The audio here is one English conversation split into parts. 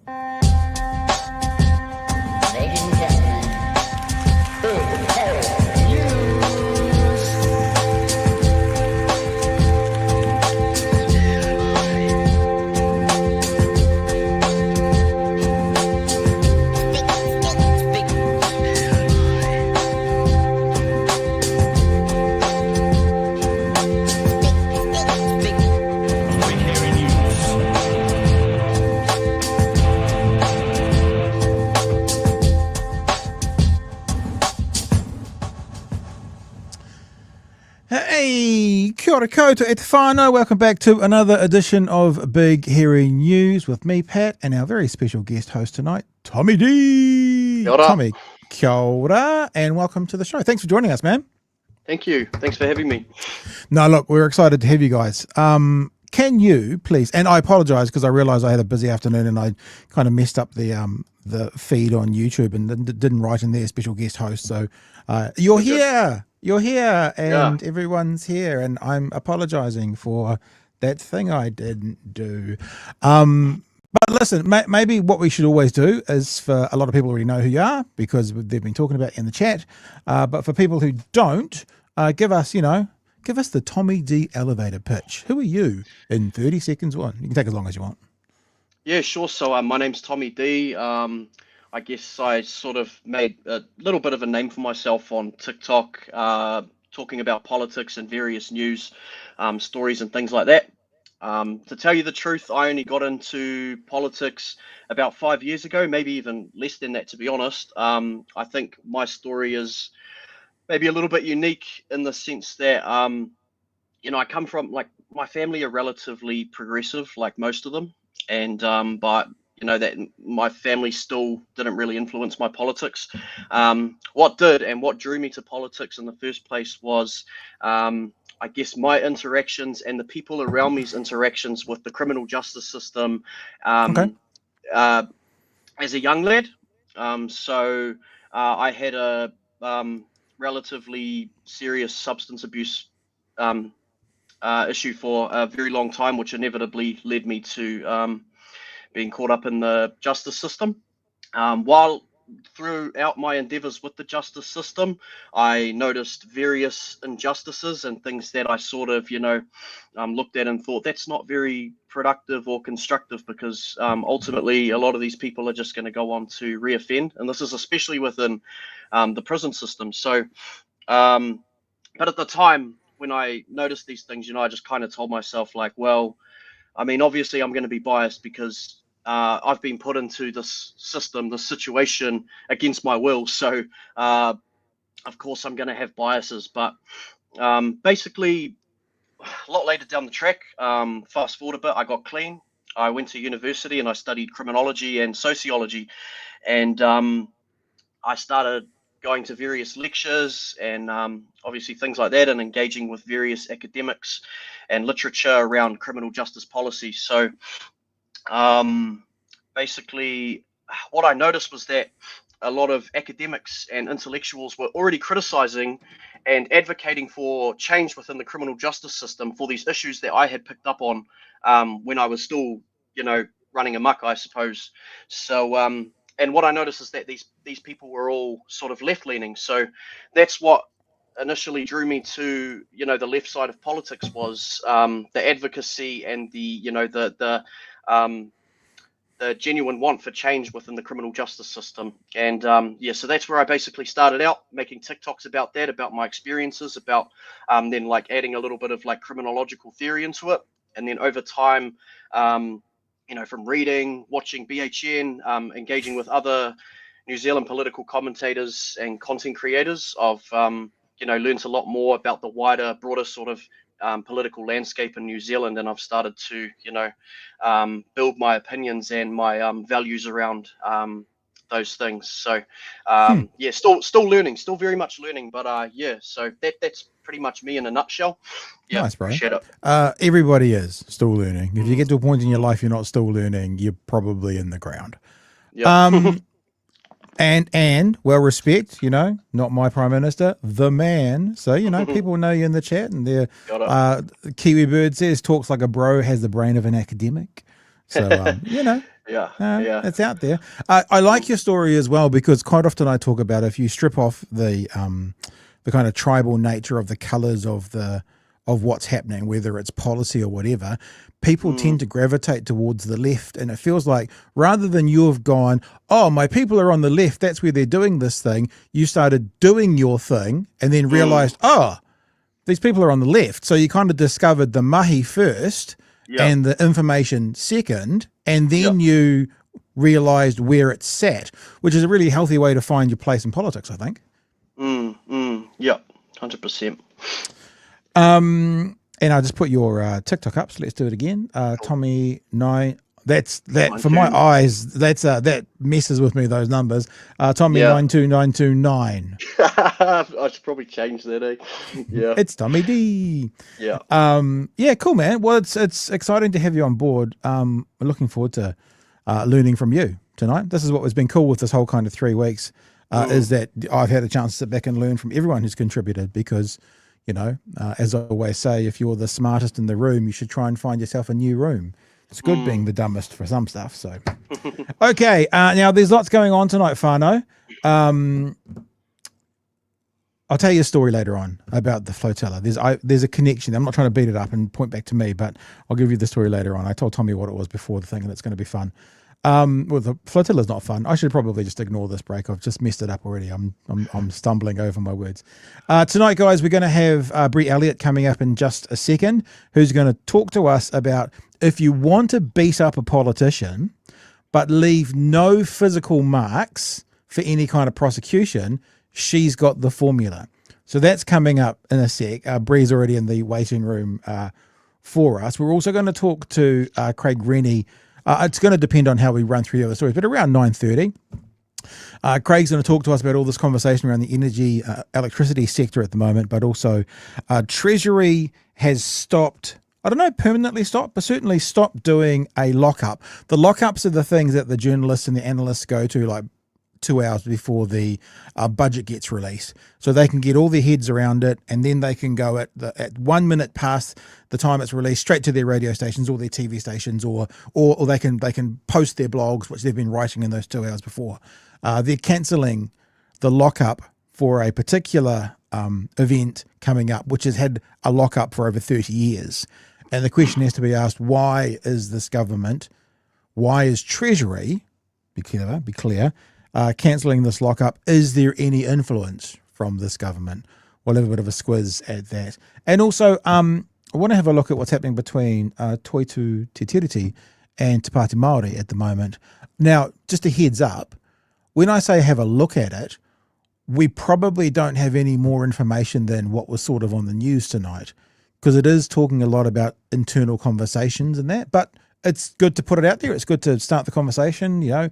Ladies and gentlemen, big hairy news. Hey, kia ora koutou e te whānau. Welcome back to another edition of Big Hairy News with me, Pat, and our very special guest host tonight, Tommy D. Kia ora. Tommy, kia ora, and welcome to the show. Thanks for joining us, man. Thank you. Thanks for having me. No, look, we're excited to have you guys. Can you please, and I apologize because I realized I had a busy afternoon and I kind of messed up the feed on YouTube and didn't write in there special guest host. So you're here and everyone's here, and I'm apologizing for that thing I didn't do. But listen, maybe what we should always do is, for a lot of people already know who you are because they've been talking about you in the chat. But for people who don't, give us the Tommy D elevator pitch. Who are you in 30 seconds? One. You can take as long as you want. Yeah, sure. So my name's Tommy D. I guess I sort of made a little bit of a name for myself on TikTok, talking about politics and various news stories and things like that. To tell you the truth, I only got into politics about 5 years ago, maybe even less than that, to be honest. I think my story is maybe a little bit unique in the sense that, I come from, like, my family are relatively progressive, like most of them. And, but, that my family still didn't really influence my politics. What did and what drew me to politics in the first place was, I guess, my interactions and the people around me's interactions with the criminal justice system as a young lad. So I had a relatively serious substance abuse issue for a very long time, which inevitably led me to being caught up in the justice system. While throughout my endeavors with the justice system, I noticed various injustices and things that I sort of, looked at and thought that's not very productive or constructive, because ultimately a lot of these people are just going to go on to reoffend. And this is especially within the prison system. So, but at the time when I noticed these things, I just kind of told myself, like, well, I mean, obviously I'm going to be biased because I've been put into this system, this situation against my will. So, of course, I'm going to have biases. But basically, a lot later down the track, fast forward a bit, I got clean. I went to university and I studied criminology and sociology. And I started going to various lectures and obviously things like that, and engaging with various academics and literature around criminal justice policy. So basically what I noticed was that a lot of academics and intellectuals were already criticizing and advocating for change within the criminal justice system for these issues that I had picked up on when I was still, running amok, I suppose. So, and what I noticed is that these people were all sort of left-leaning. So that's what initially drew me to, the left side of politics, was the advocacy and the genuine want for change within the criminal justice system. And so that's where I basically started out, making TikToks about that, about my experiences, about then like adding a little bit of like criminological theory into it. And then over time, from reading, watching BHN, engaging with other New Zealand political commentators and content creators, I've learned a lot more about the wider, broader sort of political landscape in New Zealand, and I've started to, build my opinions and my values around those things. So, still learning, still very much learning. But so that's pretty much me in a nutshell. Yeah, nice, bro. Appreciate it. Everybody is still learning. If you get to a point in your life you're not still learning, you're probably in the ground. Yeah. And well, respect, not my prime minister, the man. So, people know you in the chat, and they're Kiwi Bird says talks like a bro, has the brain of an academic. So, Yeah, yeah. It's out there. I like your story as well because quite often I talk about if you strip off the kind of tribal nature of the colours of what's happening, whether it's policy or whatever, people tend to gravitate towards the left. And it feels like rather than you have gone, oh, my people are on the left, that's where they're doing this thing, you started doing your thing and then realised, oh, these people are on the left. So you kind of discovered the mahi first and the information second, and then you realised where it sat, which is a really healthy way to find your place in politics, I think. Yeah, 100%. And I just put your TikTok up, so let's do it again. Tommy 9. That's that for my eyes. That's that messes with me. Those numbers. Tommy 92929. I should probably change that. Yeah, it's Tommy D. Yeah. Yeah, cool, man. Well, it's exciting to have you on board. We're looking forward to learning from you tonight. This is what has been cool with this whole kind of 3 weeks. Is that I've had a chance to sit back and learn from everyone who's contributed because. You know, as I always say, if you're the smartest in the room, you should try and find yourself a new room. It's good being the dumbest for some stuff. So, okay. Now, there's lots going on tonight, Whānau. I'll tell you a story later on about the Flotilla. There's a connection. I'm not trying to beat it up and point back to me, but I'll give you the story later on. I told Tommy what it was before the thing, and it's going to be fun. Well, the Flotilla's not fun. I should probably just ignore this break. I've just messed it up already. I'm stumbling over my words. Tonight, guys, we're going to have Brie Elliot coming up in just a second, who's going to talk to us about if you want to beat up a politician, but leave no physical marks for any kind of prosecution, she's got the formula. So that's coming up in a sec. Brie's already in the waiting room for us. We're also going to talk to Craig Renney. It's going to depend on how we run through the other stories, but around 9:30, Craig's going to talk to us about all this conversation around the energy, electricity sector at the moment, but also Treasury has stopped, I don't know, permanently stopped, but certainly stopped doing a lockup. The lockups are the things that the journalists and the analysts go to like 2 hours before the budget gets released, so they can get all their heads around it, and then they can go at 1 minute past the time it's released straight to their radio stations or their TV stations, or they can post their blogs, which they've been writing in those 2 hours before. They're cancelling the lockup for a particular event coming up, which has had a lockup for over 30 years. And the question has to be asked: why is this government? Why is Treasury? Be clear. Cancelling this lockup. Is there any influence from this government? We'll have a bit of a squiz at that. And also, I want to have a look at what's happening between toitu, tiriti and Te Pati Māori at the moment. Now, just a heads up, when I say have a look at it, we probably don't have any more information than what was sort of on the news tonight, because it is talking a lot about internal conversations and that, but it's good to put it out there. It's good to start the conversation, you know.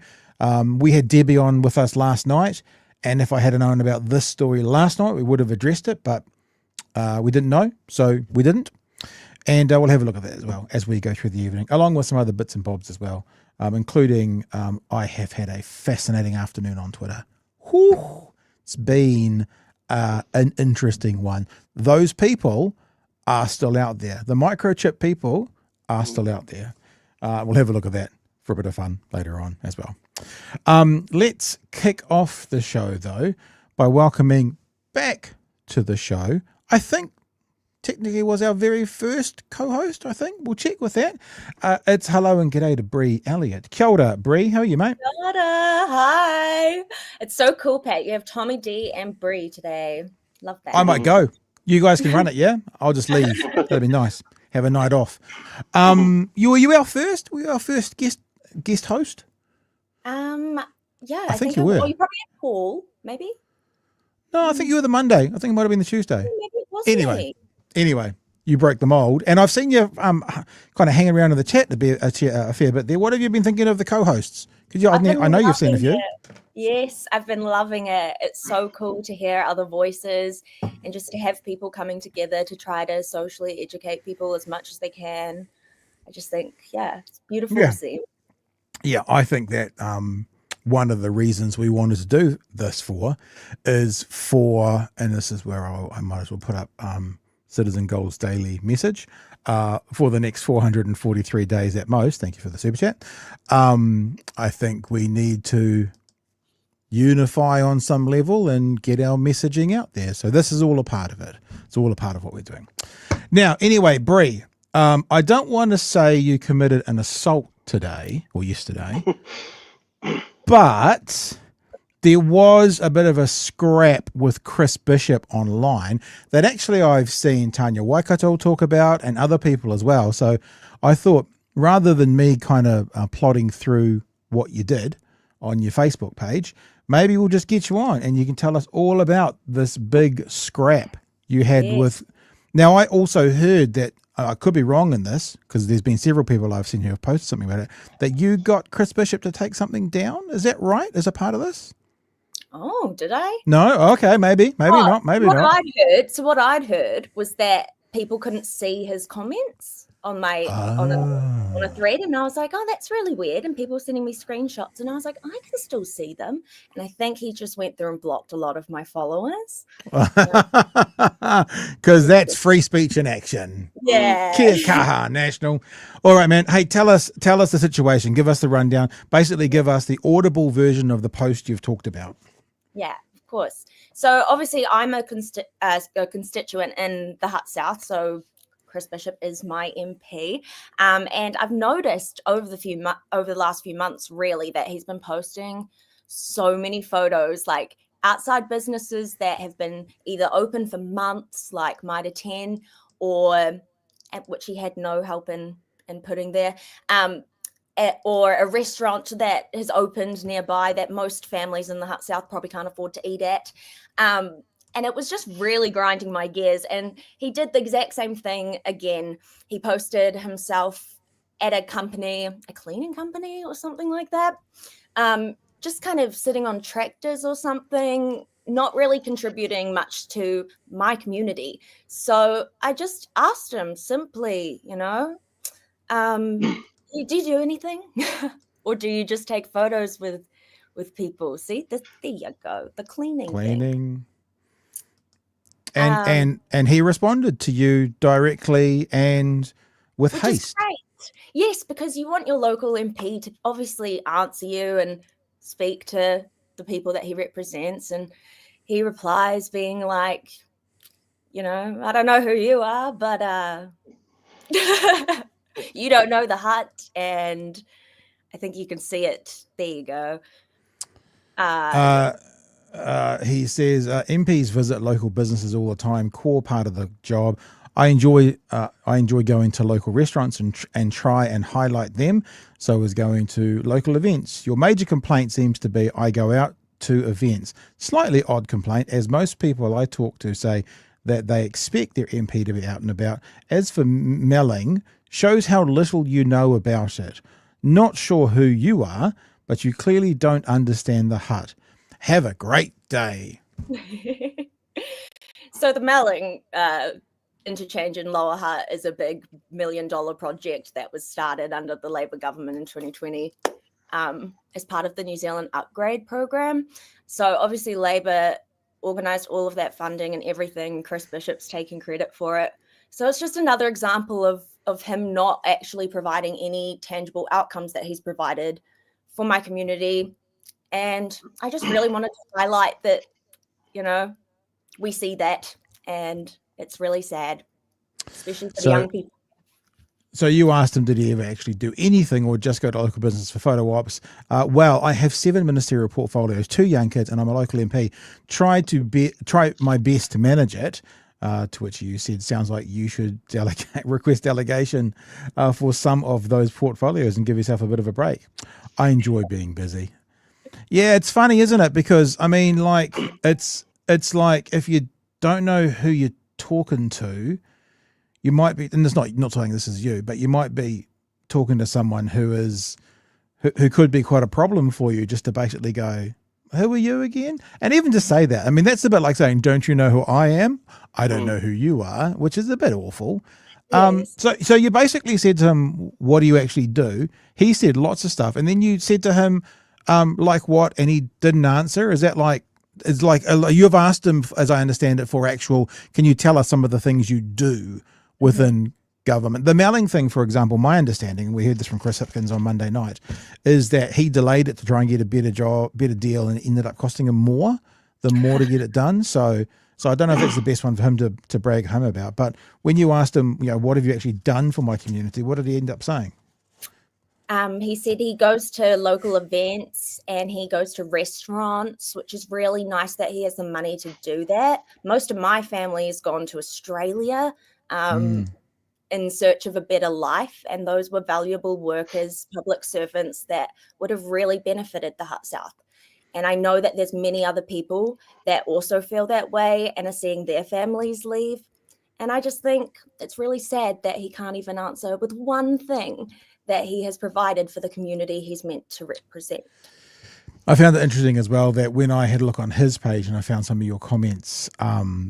We had Debbie on with us last night, and if I had known about this story last night, we would have addressed it, but we didn't know, so we didn't. And we'll have a look at that as well as we go through the evening, along with some other bits and bobs as well, including I have had a fascinating afternoon on Twitter. Whew, it's been an interesting one. Those people are still out there. The microchip people are still out there. We'll have a look at that for a bit of fun later on as well. Let's kick off the show, though, by welcoming back to the show, I think technically was our very first co-host, I think. We'll check with that. It's hello and g'day to Brie Elliot. Kia ora, Brie. How are you, mate? Kia ora. Hi. It's so cool, Pat. You have Tommy D and Brie today. Love that. I might go. You guys can run it, yeah? I'll just leave. That'd be nice. Have a night off. Were you our first? Were you our first guest host? Yeah, I think you were. Oh, you probably had Paul, maybe? No, I think you were the Monday. I think it might have been the Tuesday. Maybe it was Anyway, you broke the mold, and I've seen you kind of hanging around in the chat a fair bit there. What have you been thinking of the co-hosts? Because I know you've seen a few. Yes, I've been loving it. It's so cool to hear other voices and just to have people coming together to try to socially educate people as much as they can. I just think, it's beautiful to see. Yeah, I think that one of the reasons we wanted to do this is for, and this is where I might as well put up Citizen Gold's daily message for the next 443 days at most. Thank you for the super chat. I think we need to unify on some level and get our messaging out there. So this is all a part of it. It's all a part of what we're doing. Now, anyway, Brie, I don't want to say you committed an assault today or yesterday, but there was a bit of a scrap with Chris Bishop online that actually I've seen Tanya Waikato talk about and other people as well. So I thought rather than me kind of plodding through what you did on your Facebook page, maybe we'll just get you on and you can tell us all about this big scrap you had with. Now, I also heard that, I could be wrong in this because there's been several people I've seen who have posted something about it, that you got Chris Bishop to take something down. Is that right? As a part of this? Oh, did I? No. Okay. Maybe not. Maybe not. What I'd heard was that people couldn't see his comments on my on a thread, and I was like, oh, that's really weird. And people were sending me screenshots, and I was like, I can still see them. And I think he just went through and blocked a lot of my followers. Because that's free speech in action. Yeah. Kia kaha, national. All right, man. Hey, tell us the situation. Give us the rundown. Basically, give us the audible version of the post you've talked about. Yeah, of course. So obviously, I'm a constituent in the Hutt South. So Chris Bishop is my MP, and I've noticed over the last few months, really, that he's been posting so many photos, like outside businesses that have been either open for months, like Mitre 10, or which he had no help in putting there, or a restaurant that has opened nearby that most families in the Hutt South probably can't afford to eat at. And it was just really grinding my gears. And he did the exact same thing again. He posted himself at a cleaning company or something like that, just kind of sitting on tractors or something, not really contributing much to my community. So I just asked him simply, do you do anything? Or do you just take photos with people? See, there you go, the cleaning thing. And he responded to you directly and with which haste. Is great. Yes, because you want your local MP to obviously answer you and speak to the people that he represents. And he replies being like, I don't know who you are, but you don't know the Hutt, and I think you can see it. There you go. He says MPs visit local businesses all the time, core part of the job. I enjoy going to local restaurants and try and highlight them. So is going to local events. Your major complaint seems to be I go out to events. Slightly odd complaint, as most people I talk to say that they expect their MP to be out and about. As for melling, shows how little you know about it. Not sure who you are, but you clearly don't understand the Hutt. Have a great day. So the Melling interchange in Lower Hutt is a big $1 million project that was started under the Labour government in 2020 as part of the New Zealand Upgrade program. So obviously Labour organised all of that funding and everything. Chris Bishop's taking credit for it. So it's just another example of him not actually providing any tangible outcomes that he's provided for my community. And I just really wanted to highlight that, we see that, and it's really sad, especially for the young people. So you asked him, did he ever actually do anything or just go to local business for photo ops? Well, I have 7 ministerial portfolios, 2 young kids, and I'm a local MP. Try my best to manage it. To which you said, sounds like you should request delegation for some of those portfolios and give yourself a bit of a break. I enjoy being busy. Yeah, it's funny, isn't it? Because it's like if you don't know who you're talking to, you might be, and it's not saying this is you, but you might be talking to someone who could be quite a problem for you, just to basically go, who are you again? And even to say that, I mean, that's a bit like saying, don't you know who I am? I don't know who you are, which is a bit awful. Yes. So you basically said to him, what do you actually do? He said lots of stuff. And then you said to him, like what? And he didn't answer. Is that like It's like you've asked him, as I understand it, for actual. Can you tell us some of the things you do within government? The mailing thing, for example, my understanding, we heard this from Chris Hipkins on Monday night, is that he delayed it to try and get a better deal, and it ended up costing him more to get it done. So I don't know if that's the best one for him to brag home about. But when you asked him, what have you actually done for my community? What did he end up saying? He said he goes to local events and he goes to restaurants, which is really nice that he has the money to do that. Most of my family has gone to Australia in search of a better life, and those were valuable workers, public servants that would have really benefited the Hut South. And I know that there's many other people that also feel that way and are seeing their families leave. And I just think it's really sad that he can't even answer with one thing that he has provided for the community he's meant to represent. I found it interesting as well that when I had a look on his page and I found some of your comments,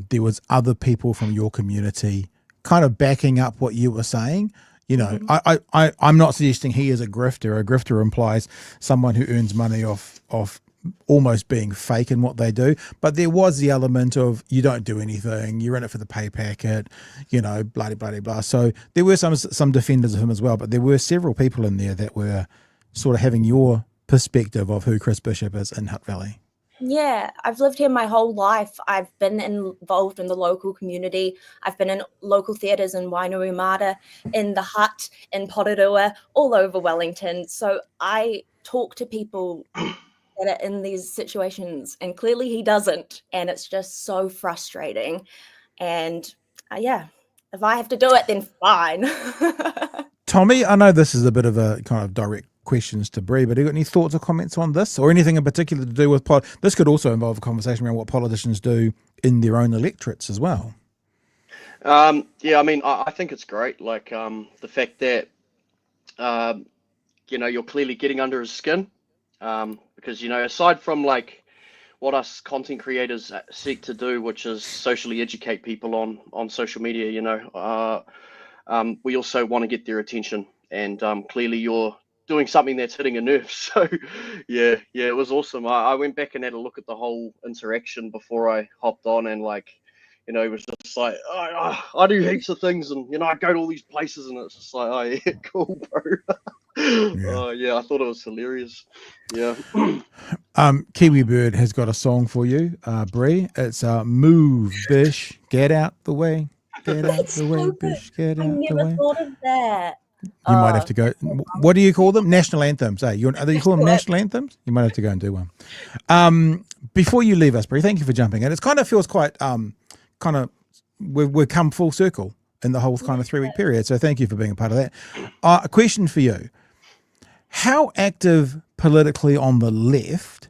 there was other people from your community kind of backing up what you were saying. I'm not suggesting he is a grifter. A grifter implies someone who earns money off almost being fake in what they do. But there was the element of you don't do anything, you're in it for the pay packet, blah, blah, blah, blah. So there were some defenders of him as well, but there were several people in there that were sort of having your perspective of who Chris Bishop is in Hutt Valley. Yeah, I've lived here my whole life. I've been involved in the local community. I've been in local theatres in Wainuiomata, in the Hut, in Porirua, all over Wellington. So I talk to people that are in these situations, and clearly he doesn't. And it's just so frustrating. And if I have to do it, then fine. Tommy, I know this is a bit of a kind of direct questions to Brie, but have you got any thoughts or comments on this, or anything in particular to do with this could also involve a conversation around what politicians do in their own electorates as well? I mean, I think it's great. Like the fact that you're clearly getting under his skin, because aside from like what us content creators seek to do, which is socially educate people on social media, we also want to get their attention, and clearly you're doing something that's hitting a nerve. So yeah, it was awesome. I went back and had a look at the whole interaction before I hopped on, and it was just like, I do heaps of things, and I go to all these places, and it's just like, oh yeah, cool, bro. I thought it was hilarious. Yeah. Kiwi Bird has got a song for you, Brie. It's Move Bish, get out the way. Get out the way, Bish, get out the way. I never thought of that. You might have to go. What do you call them? National anthems. Hey, you call them national anthems? You might have to go and do one. Before you leave us, Brie, thank you for jumping in. It kind of feels quite we've come full circle in the whole kind of 3-week period. So thank you for being a part of that. A question for you: how active politically on the left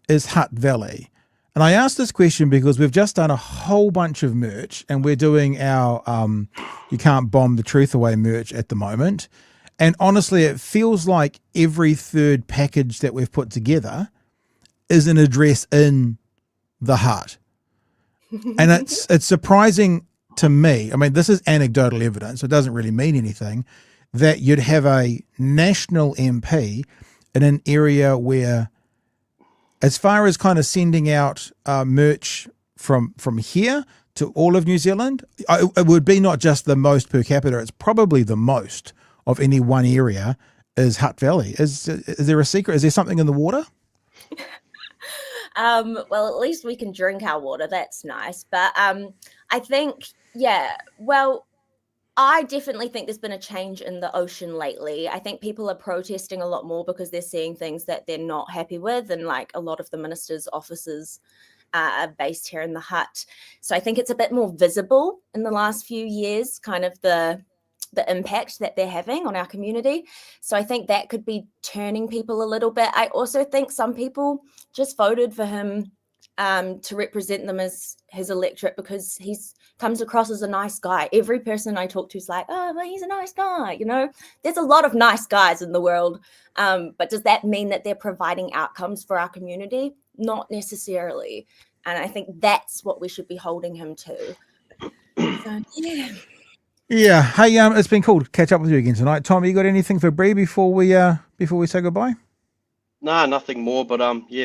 is Hutt Valley? And I asked this question because we've just done a whole bunch of merch, and we're doing our You Can't Bomb the Truth Away merch at the moment. And honestly, it feels like every third package that we've put together is an address in the Hut. And it's surprising to me. I mean, this is anecdotal evidence, so it doesn't really mean anything, that you'd have a national MP in an area where, as far as kind of sending out merch from here to all of New Zealand, it would be not just the most per capita, it's probably the most of any one area is Hutt Valley. Is there a secret? Is there something in the water? Well, at least we can drink our water. That's nice. But I think, I definitely think there's been a change in the ocean lately. I think people are protesting a lot more because they're seeing things that they're not happy with. And like a lot of the ministers' offices are based here in the Hut. So I think it's a bit more visible in the last few years, kind of the impact that they're having on our community. So I think that could be turning people a little bit. I also think some people just voted for him to represent them as his electorate because he's comes across as a nice guy. Every person I talk to is like, oh, well, he's a nice guy. There's a lot of nice guys in the world. But does that mean that they're providing outcomes for our community? Not necessarily. And I think that's what we should be holding him to. So, yeah. Yeah. Hey, it's been cool to catch up with you again tonight. Tom, you got anything for Brie before we say goodbye? Nah, nothing more. But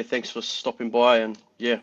thanks for stopping by, and yeah.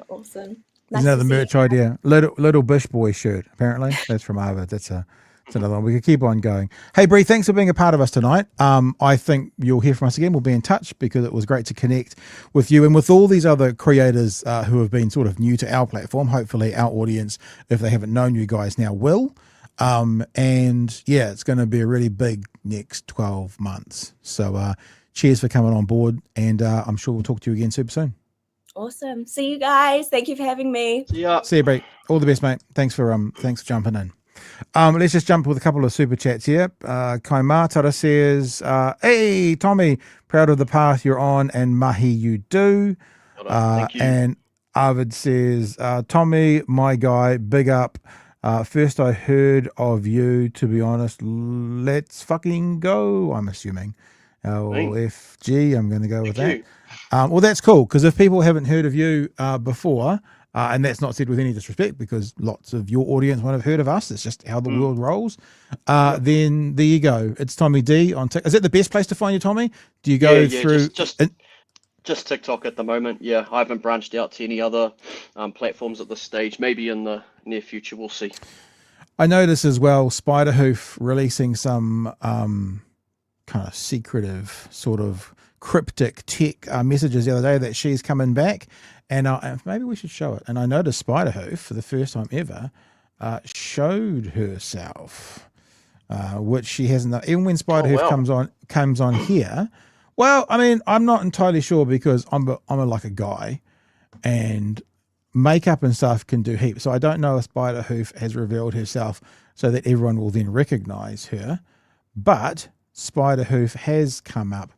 Awesome. There's Nice to another see merch you. idea. Little Bush Boy shirt, apparently. That's from Harvard. That's another one. We could keep on going. Hey, Brie, thanks for being a part of us tonight. I think you'll hear from us again. We'll be in touch because it was great to connect with you and with all these other creators who have been sort of new to our platform. Hopefully our audience, if they haven't known you guys now, will. And yeah, it's going to be a really big next 12 months. So cheers for coming on board. And I'm sure we'll talk to you again super soon. Awesome. See you guys. Thank you for having me. Yeah. See you, Brie. All the best, mate. Thanks for jumping in. Let's just jump with a couple of super chats here. Kai Mātara says, hey, Tommy, proud of the path you're on and mahi you do. Thank you. And Arvid says, Tommy, my guy, big up. First I heard of you, to be honest. Let's fucking go, I'm assuming. LFG, I'm going to go with that. Well, that's cool, because if people haven't heard of you before, and that's not said with any disrespect, because lots of your audience won't have heard of us, it's just how the world rolls, then there you go. It's Tommy D on TikTok. Is that the best place to find you, Tommy? Do you go through... Just TikTok at the moment. Yeah, I haven't branched out to any other platforms at this stage. Maybe in the near future, we'll see. I noticed as well, Spiderhoof releasing some kind of secretive, sort of cryptic tech messages the other day that she's coming back, and maybe we should show it. And I noticed Spiderhoof, for the first time ever, showed herself, which she hasn't done. Even when Spiderhoof comes on here. Well, I mean, I'm not entirely sure, because I'm like a guy, and makeup and stuff can do heaps. So I don't know if Spiderhoof has revealed herself so that everyone will then recognize her. But Spiderhoof has come up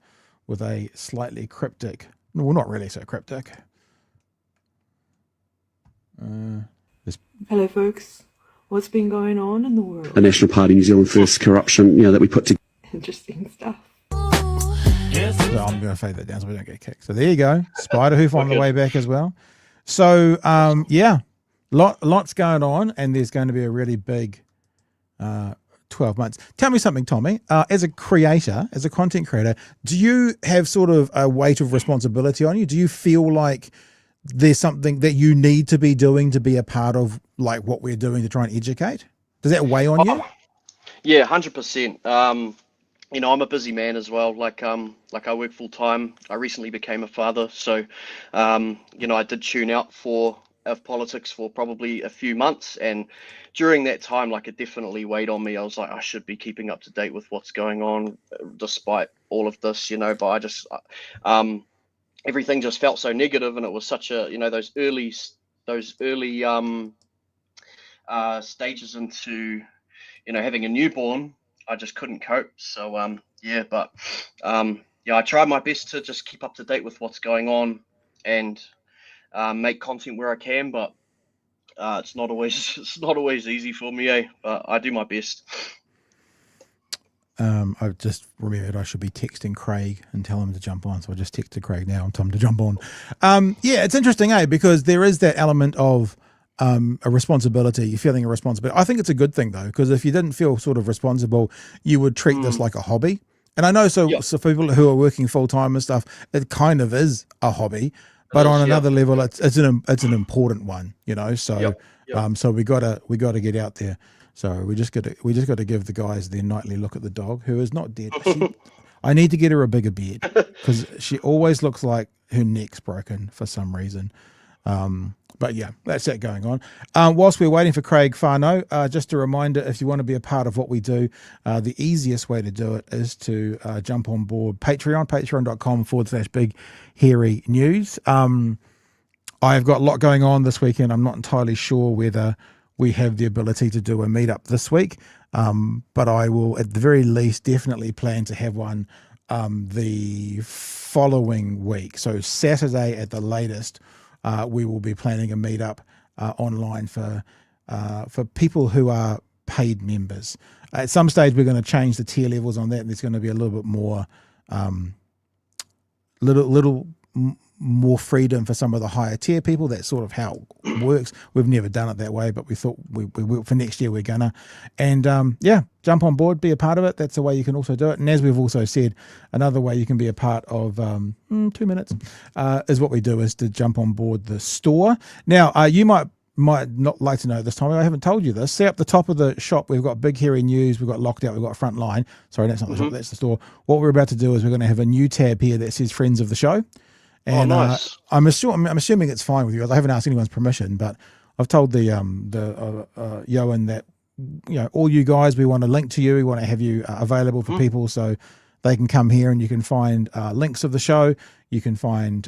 with a slightly cryptic, well, not really so cryptic. Hello, folks. What's been going on in the world? The National Party New Zealand First corruption, that we put together. Interesting stuff. So I'm going to fade that down so we don't get kicked. So there you go. Spiderhoof on the way back as well. So, yeah, lots going on, and there's going to be a really big 12 months. Tell me something, Tommy. As a creator, as a content creator, do you have sort of a weight of responsibility on you? Do you feel like there's something that you need to be doing to be a part of like what we're doing to try and educate? Does that weigh on you? Yeah, 100%. I'm a busy man as well. Like I work full time. I recently became a father, so I did tune out of politics for probably a few months, and during that time, like, it definitely weighed on me. I was like, I should be keeping up to date with what's going on, despite all of this, but I just everything just felt so negative, and it was such a those early stages into having a newborn. I just couldn't cope. So I try my best to just keep up to date with what's going on and make content where I can, but it's not always easy for me, but I do my best. I've just remembered I should be texting Craig and tell him to jump on. So I just texted Craig now and tell him to jump on. Yeah, it's interesting, because there is that element of a responsibility. You're feeling a responsibility. I think it's a good thing, though, because if you didn't feel sort of responsible, you would treat this like a hobby. And I know, so for people who are working full time and stuff, it kind of is a hobby, but on another level, it's an important one, So so we gotta get out there. So we just got to give the guys their nightly look at the dog, who is not dead. I need to get her a bigger bed, because she always looks like her neck's broken for some reason. But yeah, that's that going on. Whilst we're waiting for Craig Farno, just a reminder, if you want to be a part of what we do, the easiest way to do it is to jump on board patreon.com/big hairy news. I've got a lot going on this weekend. I'm not entirely sure whether we have the ability to do a meetup this week, but I will at the very least definitely plan to have one the following week. So Saturday at the latest, we will be planning a meetup online for people who are paid members. At some stage, we're going to change the tier levels on that, and there's going to be a little bit more, little more freedom for some of the higher tier people. That's sort of how it works. We've never done it that way, but we thought we for next year we're gonna. And jump on board, be a part of it. That's the way you can also do it. And as we've also said, another way you can be a part of 2 minutes is what we do is to jump on board the store. Now you might not like to know this, Tommy. I haven't told you this. See up the top of the shop, we've got Big Hairy News, we've got Locked Out, we've got Front Line. Sorry, that's not the shop, that's the store. What we're about to do is we're going to have a new tab here that says Friends of the Show. And nice. I'm assuming it's fine with you guys. I haven't asked anyone's permission, but I've told the Yoan that all you guys, we want to link to you. We want to have you available for people so they can come here and you can find links of the show. You can find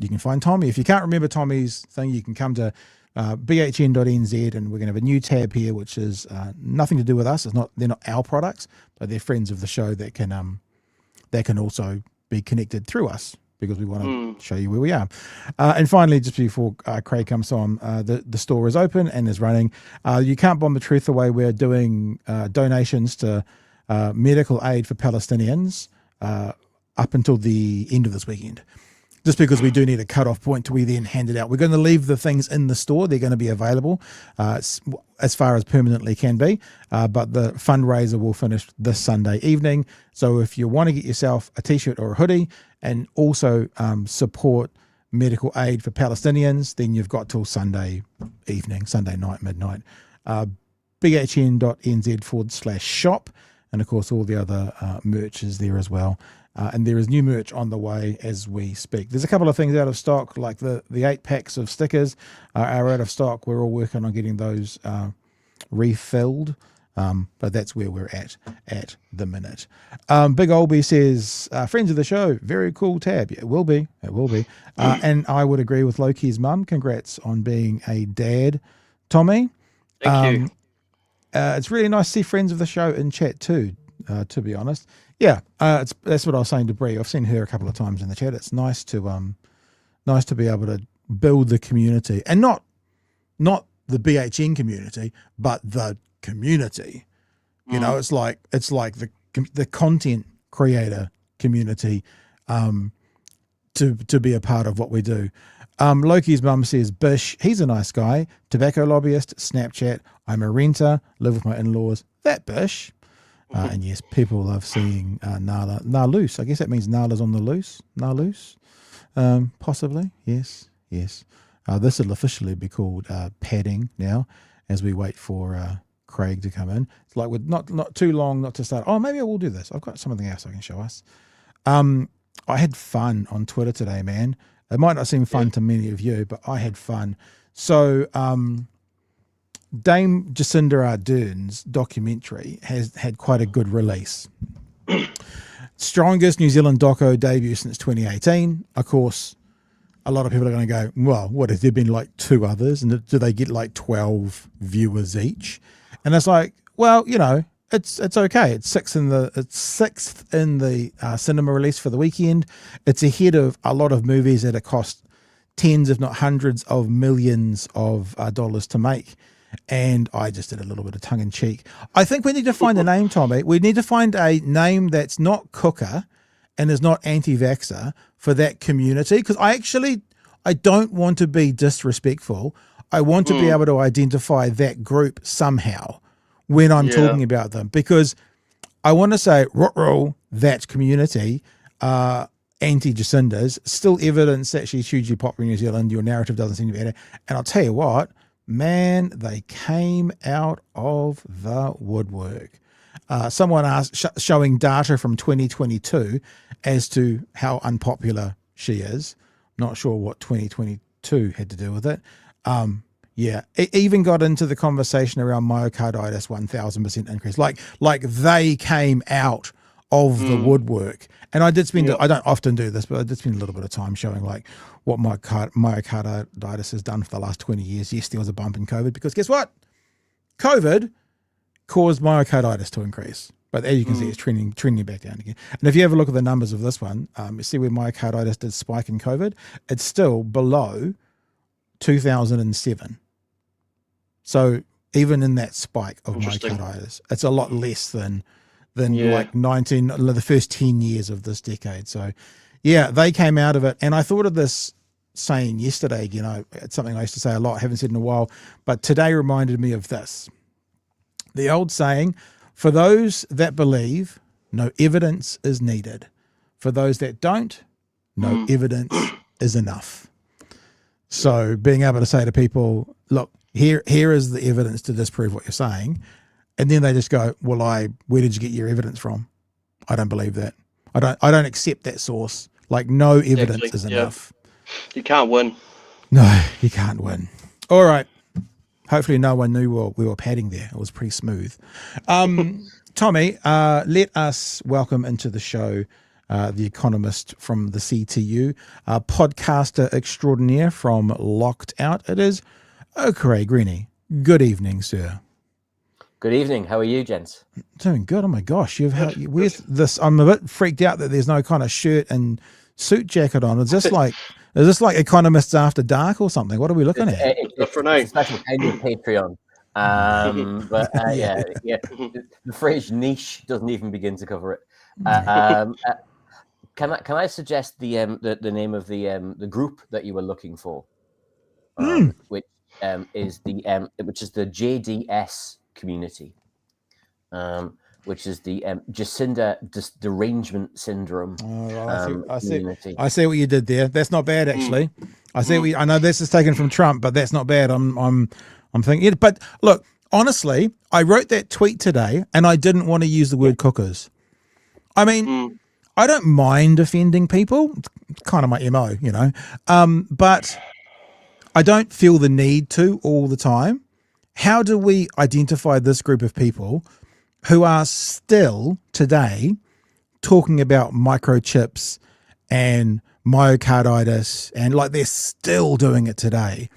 you can find Tommy. If you can't remember Tommy's thing, you can come to bhn.nz and we're going to have a new tab here, which is nothing to do with us. They're not our products, but they're friends of the show that can also be connected through us because we want to show you where we are. And finally, just before Craig comes on, the store is open and is running. You can't bomb the truth away. We're doing donations to medical aid for Palestinians up until the end of this weekend. Just because we do need a cut-off point till we then hand it out. We're going to leave the things in the store. They're going to be available as far as permanently can be. But the fundraiser will finish this Sunday evening. So if you want to get yourself a T-shirt or a hoodie and also support medical aid for Palestinians, then you've got till Sunday evening, Sunday night, midnight. bhn.nz/shop. And, of course, all the other merch is there as well. And there is new merch on the way as we speak. There's a couple of things out of stock, like the 8 packs of stickers are out of stock. We're all working on getting those refilled, but that's where we're at the minute. Big Olby says, friends of the show, very cool tab. Yeah, it will be. And I would agree with Loki's mum. Congrats on being a dad, Tommy. Thank you. It's really nice to see friends of the show in chat too, to be honest. Yeah, that's what I was saying to Brie. I've seen her a couple of times in the chat. It's nice to be able to build the community, and not the BHN community, but the community. You know, it's like the content creator community to be a part of what we do. Loki's mum says, Bish, he's a nice guy, tobacco lobbyist, Snapchat, I'm a renter, live with my in-laws. That Bish. And yes, people love seeing Nala loose. I guess that means Nala's on the loose. Loose, possibly. Yes. This will officially be called padding now, as we wait for Craig to come in. It's like with not too long not to start. Oh, maybe I will do this. I've got something else I can show us. I had fun on Twitter today, man. It might not seem fun to many of you, but I had fun. So, Dame Jacinda Ardern's documentary has had quite a good release. Strongest New Zealand doco debut since 2018. Of course, a lot of people are going to go, well, what, has there been like 2 others? And do they get like 12 viewers each? And it's like, well, it's okay. It's sixth in the cinema release for the weekend. It's ahead of a lot of movies that have cost tens, if not hundreds of millions of dollars to make. And I just did a little bit of tongue in cheek. I think we need to find a name, Tommy. We need to find a name that's not cooker and is not anti-vaxxer for that community. Because I don't want to be disrespectful. I want to be able to identify that group somehow when I'm talking about them. Because I want to say, ruh-roh, that community, anti-Jacinda's, still evidence that she's hugely popular in New Zealand. Your narrative doesn't seem to be better. And I'll tell you what, man, they came out of the woodwork. Someone asked, showing data from 2022 as to how unpopular she is. Not sure what 2022 had to do with it. It even got into the conversation around myocarditis, 1,000% increase. Like they came out of the woodwork. And I did spend, I don't often do this, but I did spend a little bit of time showing like what myocarditis has done for the last 20 years. Yes, there was a bump in COVID because guess what? COVID caused myocarditis to increase. But as you can see, it's trending back down again. And if you have a look at the numbers of this one, you see where myocarditis did spike in COVID, it's still below 2007. So even in that spike of myocarditis, it's a lot less than than Yeah. like the first 10 years of this decade. So yeah, they came out of it. And I thought of this saying yesterday, you know, it's something I used to say a lot, haven't said in a while, but today reminded me of this. The old saying, for those that believe, no evidence is needed. For those that don't, no evidence is enough. So being able to say to people, look, here is the evidence to disprove what you're saying. And then they just go, well, where did you get your evidence from? I don't believe that. I don't accept that source. Like, no evidence is enough. You can't win. No, you can't win. All right. Hopefully no one knew we were padding there. It was pretty smooth. Tommy, let us welcome into the show the economist from the CTU, podcaster extraordinaire from Locked Out. It is Craig Renney. Good evening, sir. Good evening. How are you, gents? Doing good. Oh my gosh, where's this? I'm a bit freaked out that there's no kind of shirt and suit jacket on. Is this like Economists After Dark or something? What are we looking at? It's a special kind of Patreon. But yeah, the phrase niche doesn't even begin to cover it. Can I suggest the name of the group that you were looking for, which is the JDS community, which is the Jacinda derangement syndrome. I see what you did there. That's not bad, actually. I know this is taken from Trump, but that's not bad. I'm thinking, but look, honestly, I wrote that tweet today, and I didn't want to use the word cookers. I mean, I don't mind offending people. It's kind of my MO, you know. But I don't feel the need to all the time. How do we identify this group of people who are still today talking about microchips and myocarditis, and like they're still doing it today?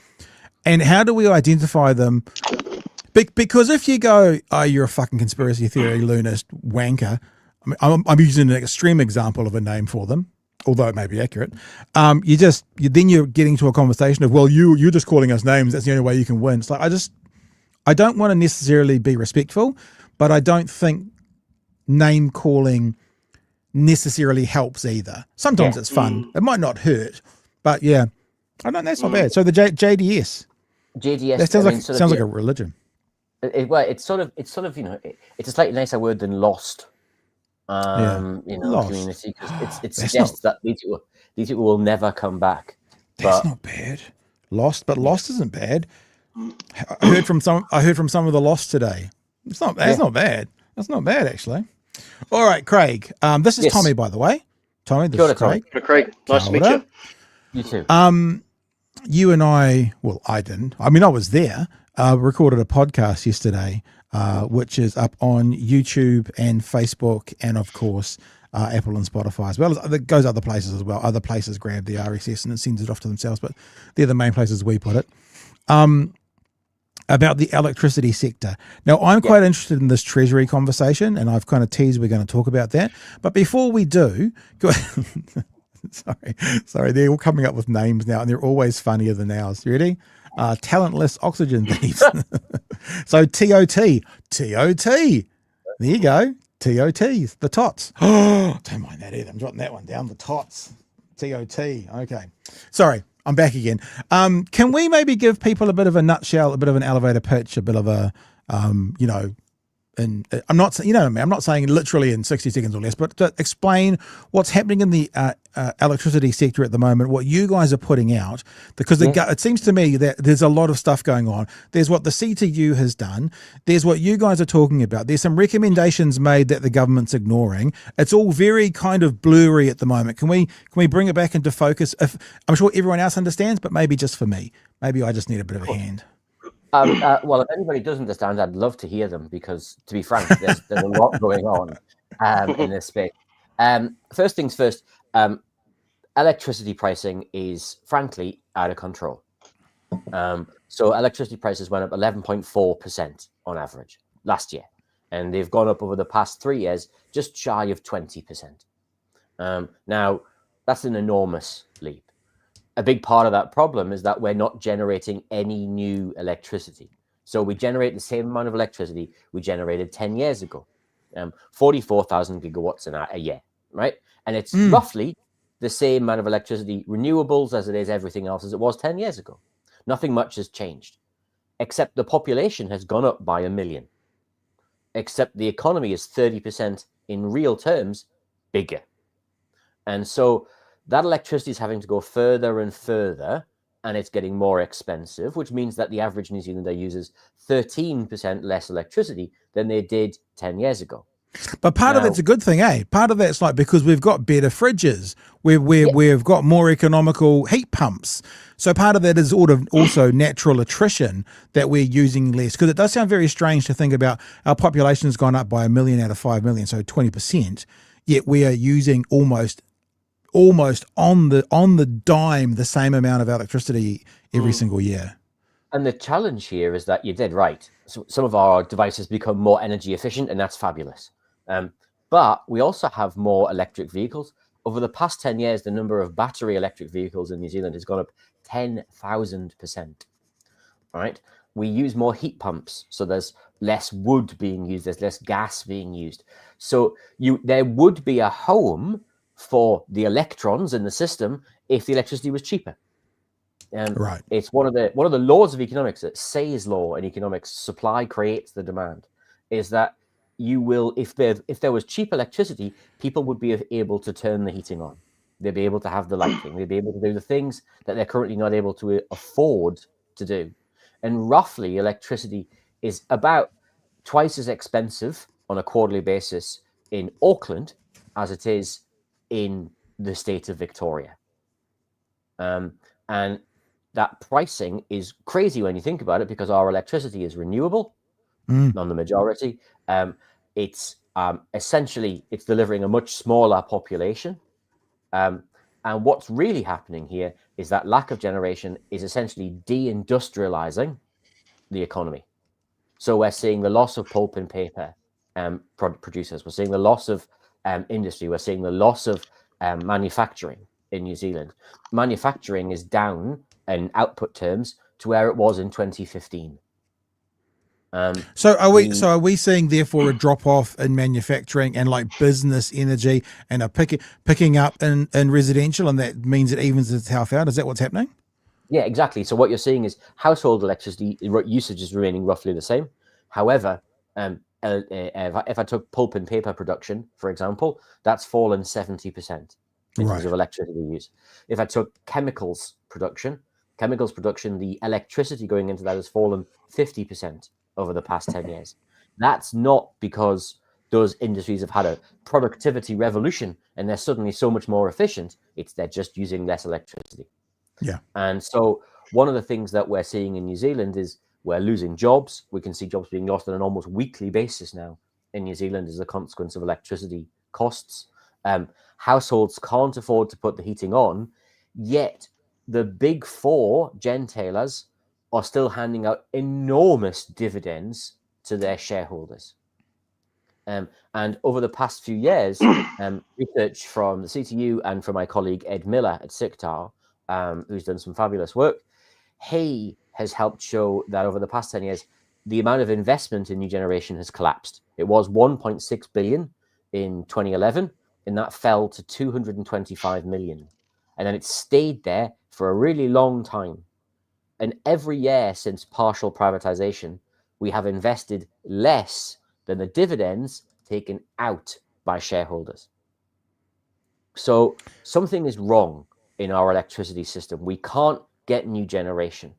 And how do we identify them? Because if you go, oh, you're a fucking conspiracy theory lunarist wanker. I mean, I'm using an extreme example of a name for them, although it may be accurate. Then you're getting to a conversation of, well, you're just calling us names. That's the only way you can win. It's like, I don't want to necessarily be respectful, but I don't think name calling necessarily helps either. Sometimes it's fun. It might not hurt, but yeah, I don't. That's not bad. So the JDS. That sounds like a religion. It's sort of you know, it's a slightly nicer word than lost. Lost. Community, because it suggests that these people will never come back. That's not bad. Lost isn't bad. I heard from some of the lost today. That's not bad. That's not bad, actually. All right, Craig. This is Tommy, by the way. Tommy, this is Craig. Craig, nice to meet you. You too. You and I didn't. I mean, I was there. Recorded a podcast yesterday, which is up on YouTube and Facebook, and of course Apple and Spotify, as well as it goes other places as well. Other places grab the RSS and it sends it off to themselves, but they're the main places we put it. About the electricity sector. Now, I'm quite interested in this Treasury conversation, and I've kind of teased we're going to talk about that. But before we do, sorry, they're all coming up with names now, and they're always funnier than ours. You ready? Talentless oxygen thieves. So TOT. There you go. TOT, the tots. Oh, don't mind that either. I'm jotting that one down. The tots. TOT. Okay. Sorry, I'm back again. Can we maybe give people a bit of a nutshell, a bit of an elevator pitch, a bit of a, and I'm not, you know what I mean? I'm not saying literally in 60 seconds or less, but to explain what's happening in the electricity sector at the moment, what you guys are putting out, because it seems to me that there's a lot of stuff going on. There's what the CTU has done. There's what you guys are talking about. There's some recommendations made that the government's ignoring. It's all very kind of blurry at the moment. Can we bring it back into focus? I'm sure everyone else understands, but maybe just for me. Maybe I just need a bit of a hand. Well, if anybody does understand, I'd love to hear them, because, to be frank, there's a lot going on in this space. First things first, electricity pricing is, frankly, out of control. So electricity prices went up 11.4% on average last year, and they've gone up over the past 3 years just shy of 20%. Now, that's an enormous leap. A big part of that problem is that we're not generating any new electricity. So we generate the same amount of electricity we generated 10 years ago. 44,000 gigawatts a year, right? And it's roughly the same amount of electricity, renewables, as it is everything else as it was 10 years ago. Nothing much has changed, except the population has gone up by 1 million, except the economy is 30% in real terms bigger. And so that electricity is having to go further and further, and it's getting more expensive, which means that the average New Zealander uses 13% less electricity than they did 10 years ago. But part of that's a good thing, eh? Part of that's like because we've got better fridges, we've got more economical heat pumps. So part of that is also natural attrition that we're using less. Because it does sound very strange to think about our population has gone up by 1 million out of 5 million, so 20%. Yet we are using almost on the dime the same amount of electricity every single year. And the challenge here is that you did right. So some of our devices become more energy efficient, and that's fabulous. But we also have more electric vehicles. Over the past 10 years, the number of battery electric vehicles in New Zealand has gone up 10,000%. Right? We use more heat pumps, so there's less wood being used, there's less gas being used. So there would be a home for the electrons in the system if the electricity was cheaper. Right. It's one of the laws of economics, that Say's law in economics, supply creates the demand, is that you will, if there was cheap electricity, people would be able to turn the heating on. They'd be able to have the lighting. They'd be able to do the things that they're currently not able to afford to do. And roughly, electricity is about twice as expensive on a quarterly basis in Auckland as it is in the state of Victoria. And that pricing is crazy when you think about it, because our electricity is renewable, on the majority. It's essentially, it's delivering a much smaller population. And what's really happening here is that lack of generation is essentially deindustrializing the economy. So we're seeing the loss of pulp and paper producers. We're seeing the loss of industry. We're seeing the loss of manufacturing in New Zealand. Manufacturing is down in output terms to where it was in 2015. So are we seeing therefore a drop off in manufacturing and like business energy and a picking up in residential, and that means it evens itself out? Is that what's happening? Yeah, exactly. So what you're seeing is household electricity usage is remaining roughly the same. However, if I took pulp and paper production, for example, that's fallen 70% in terms of electricity use. If I took chemicals production, the electricity going into that has fallen 50% over the past 10 years. That's not because those industries have had a productivity revolution and they're suddenly so much more efficient. They're just using less electricity. Yeah. And so one of the things that we're seeing in New Zealand is we're losing jobs. We can see jobs being lost on an almost weekly basis now in New Zealand as a consequence of electricity costs. Households can't afford to put the heating on, yet the big four gentailers are still handing out enormous dividends to their shareholders. And over the past few years, research from the CTU and from my colleague Ed Miller at SICTAR, who's done some fabulous work, he has helped show that over the past 10 years, the amount of investment in new generation has collapsed. It was 1.6 billion in 2011, and that fell to 225 million. And then it stayed there for a really long time. And every year since partial privatization, we have invested less than the dividends taken out by shareholders. So something is wrong in our electricity system. We can't get new generation.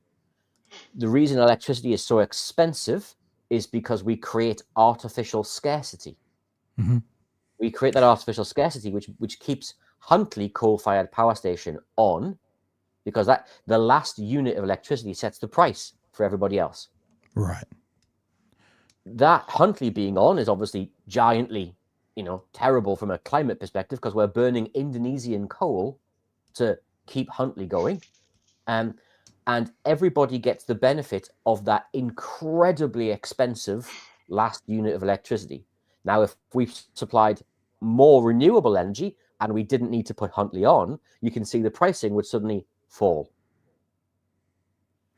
The reason electricity is so expensive is because we create artificial scarcity. Mm-hmm. We create that artificial scarcity, which keeps Huntly coal-fired power station on, because the last unit of electricity sets the price for everybody else. Right. That Huntly being on is obviously giantly, terrible from a climate perspective, because we're burning Indonesian coal to keep Huntly going. And everybody gets the benefit of that incredibly expensive last unit of electricity. Now, if we supplied more renewable energy and we didn't need to put Huntly on, you can see the pricing would suddenly fall.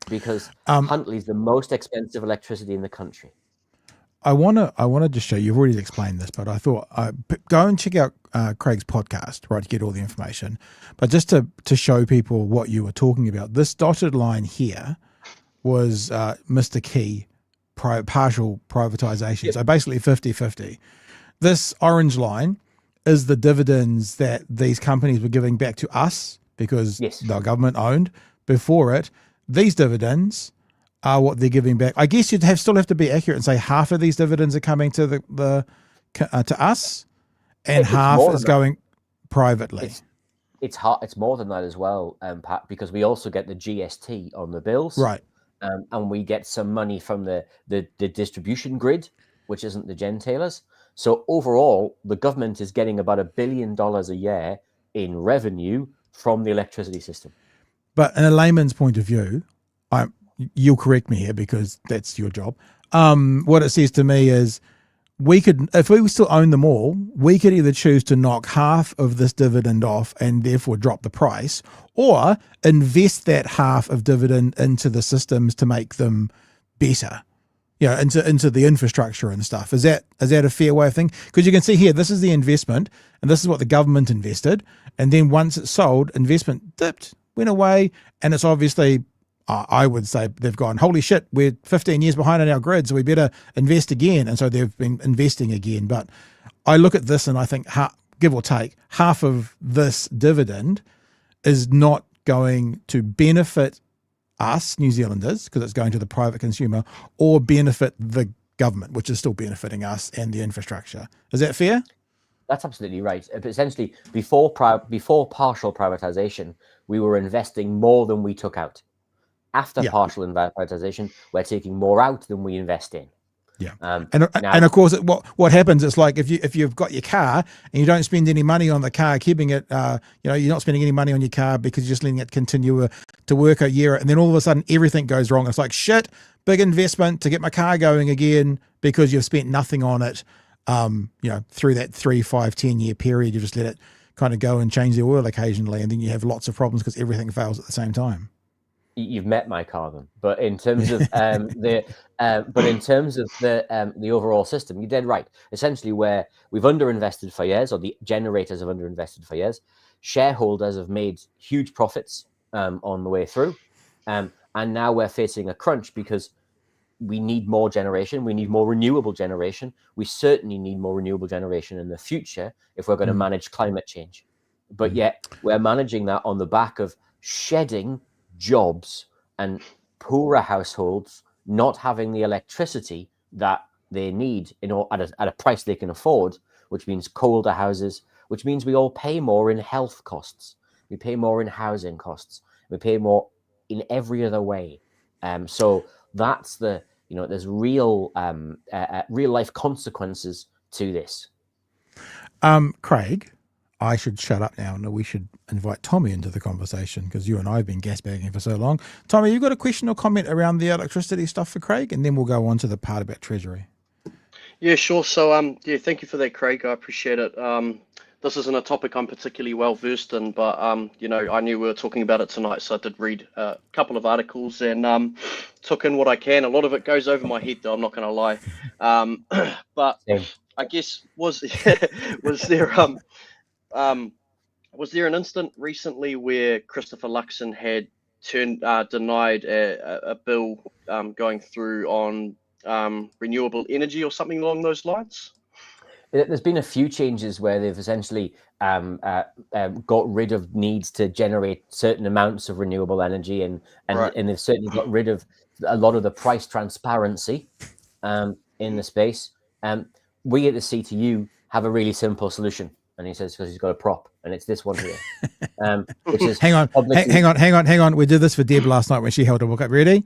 Because Huntly is the most expensive electricity in the country. I want to just show you've already explained this, but I thought go and check out Craig's podcast, right, to get all the information. But just to show people what you were talking about, this dotted line here was Mr. Key partial privatization. Yep. So basically 50-50. This orange line is the dividends that these companies were giving back to us because they're government owned. Before it, these dividends are what they're giving back. I guess you'd still have to be accurate and say half of these dividends are coming to to us, and half is going privately. It's more than that as well, Pat, because we also get the GST on the bills, Right? And we get some money from the distribution grid, which isn't the gentailers. So overall, the government is getting about $1 billion a year in revenue from the electricity system. But in a layman's point of view, you'll correct me here because that's your job. What it says to me is we could, if we still own them all, we could either choose to knock half of this dividend off and therefore drop the price, or invest that half of dividend into the systems to make them better, into the infrastructure and stuff. Is that a fair way of thinking? Because you can see here, this is the investment, and this is what the government invested, and then once it's sold, investment dipped, went away, and it's obviously, I would say they've gone, holy shit, we're 15 years behind on our grid, so we better invest again. And so they've been investing again. But I look at this and I think, give or take, half of this dividend is not going to benefit us, New Zealanders, because it's going to the private consumer, or benefit the government, which is still benefiting us and the infrastructure. Is that fair? That's absolutely right. Essentially, before partial privatization, we were investing more than we took out. After partial privatization, we're taking more out than we invest in. Yeah, and of course, what happens? It's like if you've got your car and you don't spend any money on the car, keeping it, you're not spending any money on your car because you're just letting it continue to work a year, and then all of a sudden everything goes wrong. It's like shit, big investment to get my car going again because you've spent nothing on it. Through that 3, 5, 10 year period, you just let it kind of go and change the oil occasionally, and then you have lots of problems because everything fails at the same time. You've met my carbon, but in terms of the overall system, you're dead right. Essentially, where we've underinvested for years, or the generators have underinvested for years, shareholders have made huge profits on the way through, and now we're facing a crunch because we need more generation. We need more renewable generation. We certainly need more renewable generation in the future if we're going to manage climate change. But yet we're managing that on the back of shedding jobs and poorer households not having the electricity that they need at a price they can afford, which means colder houses, which means we all pay more in health costs. We pay more in housing costs. We pay more in every other way. So that's there's real life consequences to this. Craig, I should shut up now, and we should invite Tommy into the conversation because you and I have been gasbagging for so long. Tommy, you got a question or comment around the electricity stuff for Craig, and then we'll go on to the part about Treasury. Yeah, sure. So, thank you for that, Craig. I appreciate it. This isn't a topic I'm particularly well versed in, but I knew we were talking about it tonight, so I did read a couple of articles and took in what I can. A lot of it goes over my head, though. I'm not going to lie. But I guess was there an instant recently where Christopher Luxon had denied a bill going through on renewable energy or something along those lines? There's been a few changes where they've essentially got rid of needs to generate certain amounts of renewable energy, and they've certainly got rid of a lot of the price transparency in the space. We at the CTU have a really simple solution, and he says because he's got a prop, and it's this one here, which is hang on. We did this for Deb last night when she held a book up. Ready?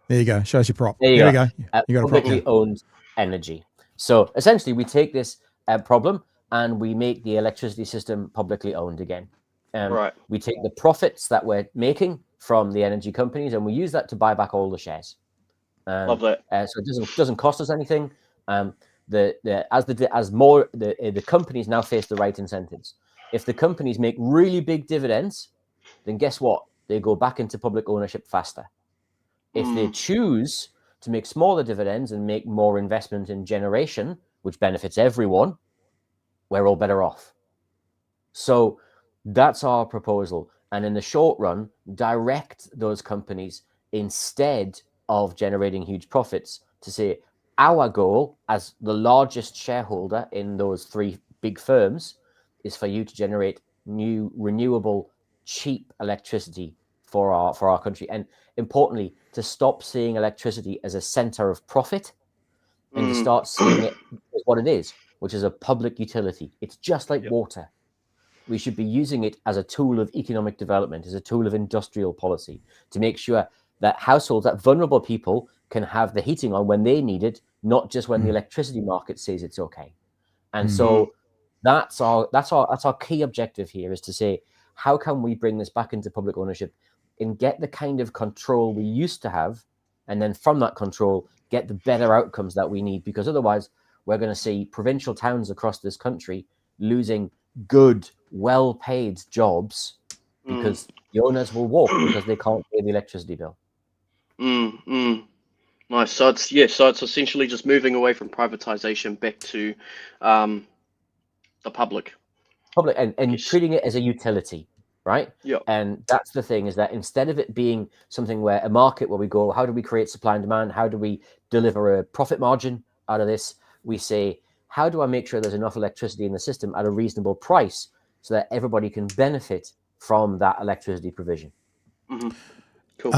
There you go. Show us your prop. There you go. You got a publicly owned energy. So essentially, we take this problem and we make the electricity system publicly owned again. We take the profits that we're making from the energy companies and we use that to buy back all the shares. Love that. So it doesn't cost us anything. The companies now face the right incentives. If the companies make really big dividends, then guess what? They go back into public ownership faster. If they choose to make smaller dividends and make more investment in generation, which benefits everyone, we're all better off. So that's our proposal. And in the short run, direct those companies instead of generating huge profits to say, our goal as the largest shareholder in those three big firms is for you to generate new renewable, cheap electricity for our country. And importantly, to stop seeing electricity as a center of profit and to start seeing it as what it is, which is a public utility. It's just like water. We should be using it as a tool of economic development, as a tool of industrial policy, to make sure that households, that vulnerable people can have the heating on when they need it, not just when the electricity market says it's okay. And so that's our key objective here, is to say, how can we bring this back into public ownership and get the kind of control we used to have, and then from that control, get the better outcomes that we need, because otherwise we're going to see provincial towns across this country losing good, well-paid jobs because the owners will walk because they can't pay the electricity bill. Nice. So it's essentially just moving away from privatization back to the public And treating it as a utility, right? Yeah. And that's the thing, is that instead of it being something where a market where we go, how do we create supply and demand? How do we deliver a profit margin out of this? We say, how do I make sure there's enough electricity in the system at a reasonable price so that everybody can benefit from that electricity provision? Cool.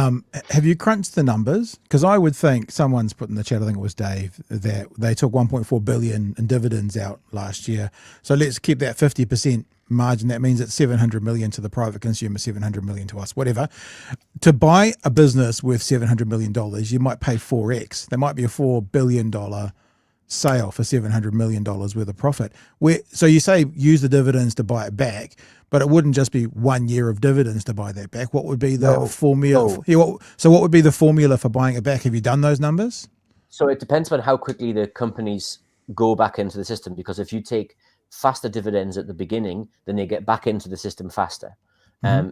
Have you crunched the numbers? Because I would think someone's put in the chat, I think it was Dave, that they took 1.4 billion in dividends out last year. So let's keep that 50% margin. That means it's 700 million to the private consumer, 700 million to us, whatever. To buy a business worth $700 million, you might pay 4x. There might be a $4 billion sale for $700 million worth of profit. So you say use the dividends to buy it back, but it wouldn't just be 1 year of dividends to buy that back. What would be the formula? So what would be the formula for buying it back? Have you done those numbers? So it depends on how quickly the companies go back into the system, because if you take faster dividends at the beginning, then they get back into the system faster.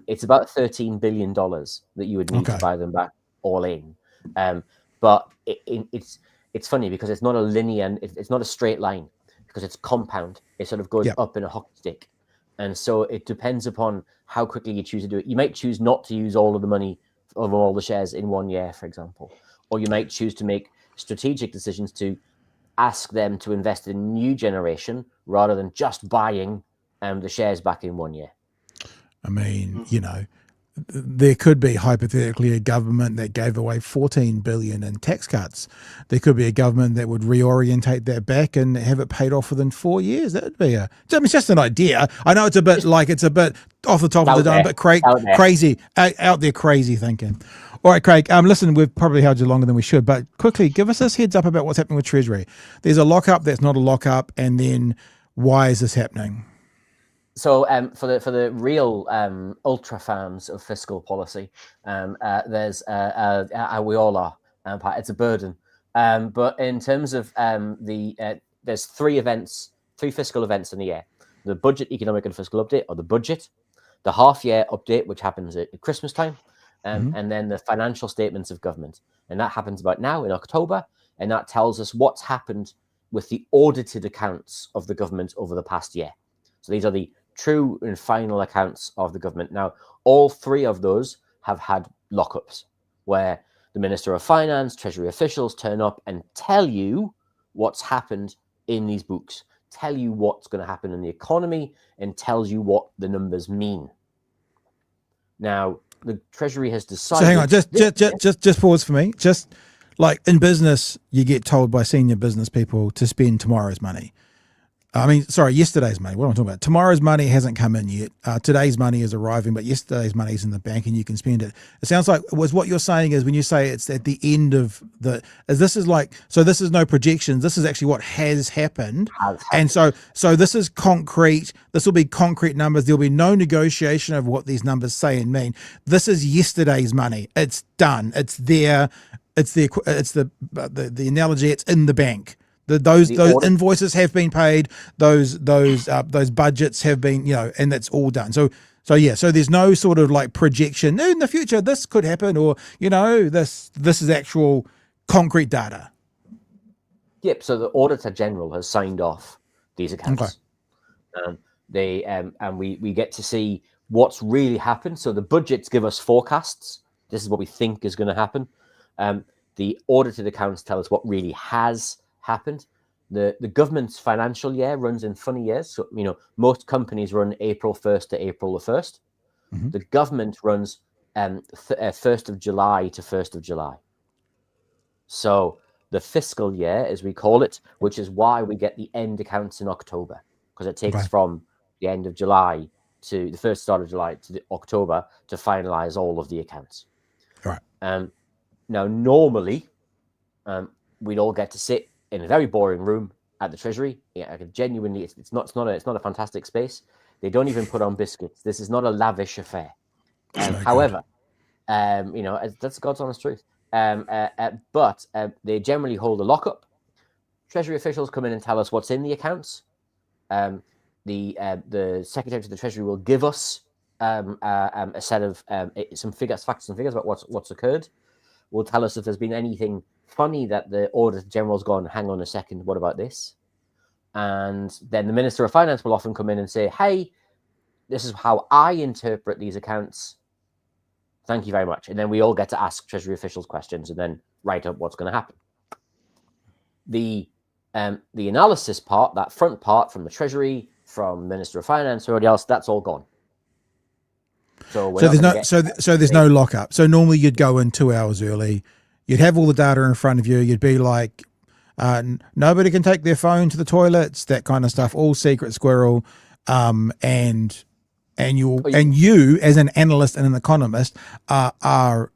It's about $13 billion that you would need to buy them back all in. But it's funny because it's not a linear, it's not a straight line, because it's compound. It sort of goes up in a hockey stick. And so it depends upon how quickly you choose to do it. You might choose not to use all of the money of all the shares in 1 year, for example. Or you might choose to make strategic decisions to ask them to invest in new generation rather than just buying the shares back in 1 year. I mean, you know, there could be hypothetically a government that gave away 14 billion in tax cuts. There could be a government that would reorientate that back and have it paid off within 4 years. That would be it's just an idea. I know it's a bit off the top of the dome, but crazy out there, crazy thinking. All right, Craig, listen, we've probably held you longer than we should, but quickly give us this heads up about what's happening with Treasury. There's a lockup that's not a lockup, and then why is this happening? So for the real ultra fans of fiscal policy, there's we all are. It's a burden. But in terms of there's three fiscal events in the year: the budget, economic and fiscal update, or the budget, the half-year update, which happens at Christmas time, and then the financial statements of government, and that happens about now in October, and that tells us what's happened with the audited accounts of the government over the past year. So these are the true and final accounts of the government. Now, all three of those have had lockups where the Minister of Finance, Treasury officials turn up and tell you what's happened in these books, tell you what's going to happen in the economy, and tells you what the numbers mean. Now, the Treasury has decided... So hang on, just pause for me. Just like in business, you get told by senior business people to spend tomorrow's money. Yesterday's money. What am I talking about? Tomorrow's money hasn't come in yet. Today's money is arriving, but yesterday's money is in the bank and you can spend it. It sounds like what you're saying is when you say it's at the end of this is no projections. This is actually what has happened. And so this is concrete. This will be concrete numbers. There'll be no negotiation of what these numbers say and mean. This is yesterday's money. It's done. It's there. It's the analogy. It's in the bank. Those invoices have been paid. Those budgets have been, and that's all done. So there's no sort of like projection in the future. This could happen, or this is actual concrete data. Yep. So the Auditor General has signed off these accounts. And we get to see what's really happened. So the budgets give us forecasts. This is what we think is going to happen. The audited accounts tell us what really has happened. The government's financial year runs in funny years. So, most companies run April 1st to April the 1st. Mm-hmm. The government runs 1st of July to 1st of July. So the fiscal year, as we call it, which is why we get the end accounts in October, because it takes from the end of July to the first start of July to October to finalize all of the accounts. Right. Now, normally, we'd all get to sit in a very boring room at the Treasury. Yeah, genuinely, it's not a fantastic space. They don't even put on biscuits. This is not a lavish affair. However, that's God's honest truth. But they generally hold a lockup. Treasury officials come in and tell us what's in the accounts. The Secretary to the Treasury will give us a set of some facts and figures about what's occurred. Will tell us if there's been anything funny that the Auditor General's gone, hang on a second, what about this? And then the Minister of Finance will often come in and say, hey, this is how I interpret these accounts. Thank you very much. And then we all get to ask Treasury officials questions and then write up what's going to happen. The analysis part, that front part from the Treasury, from Minister of Finance, or everybody else, that's all gone. So there's no lockup. So normally you'd go in 2 hours early, you'd have all the data in front of you, you'd be like, nobody can take their phone to the toilets, that kind of stuff, all secret squirrel, and you as an analyst and an economist are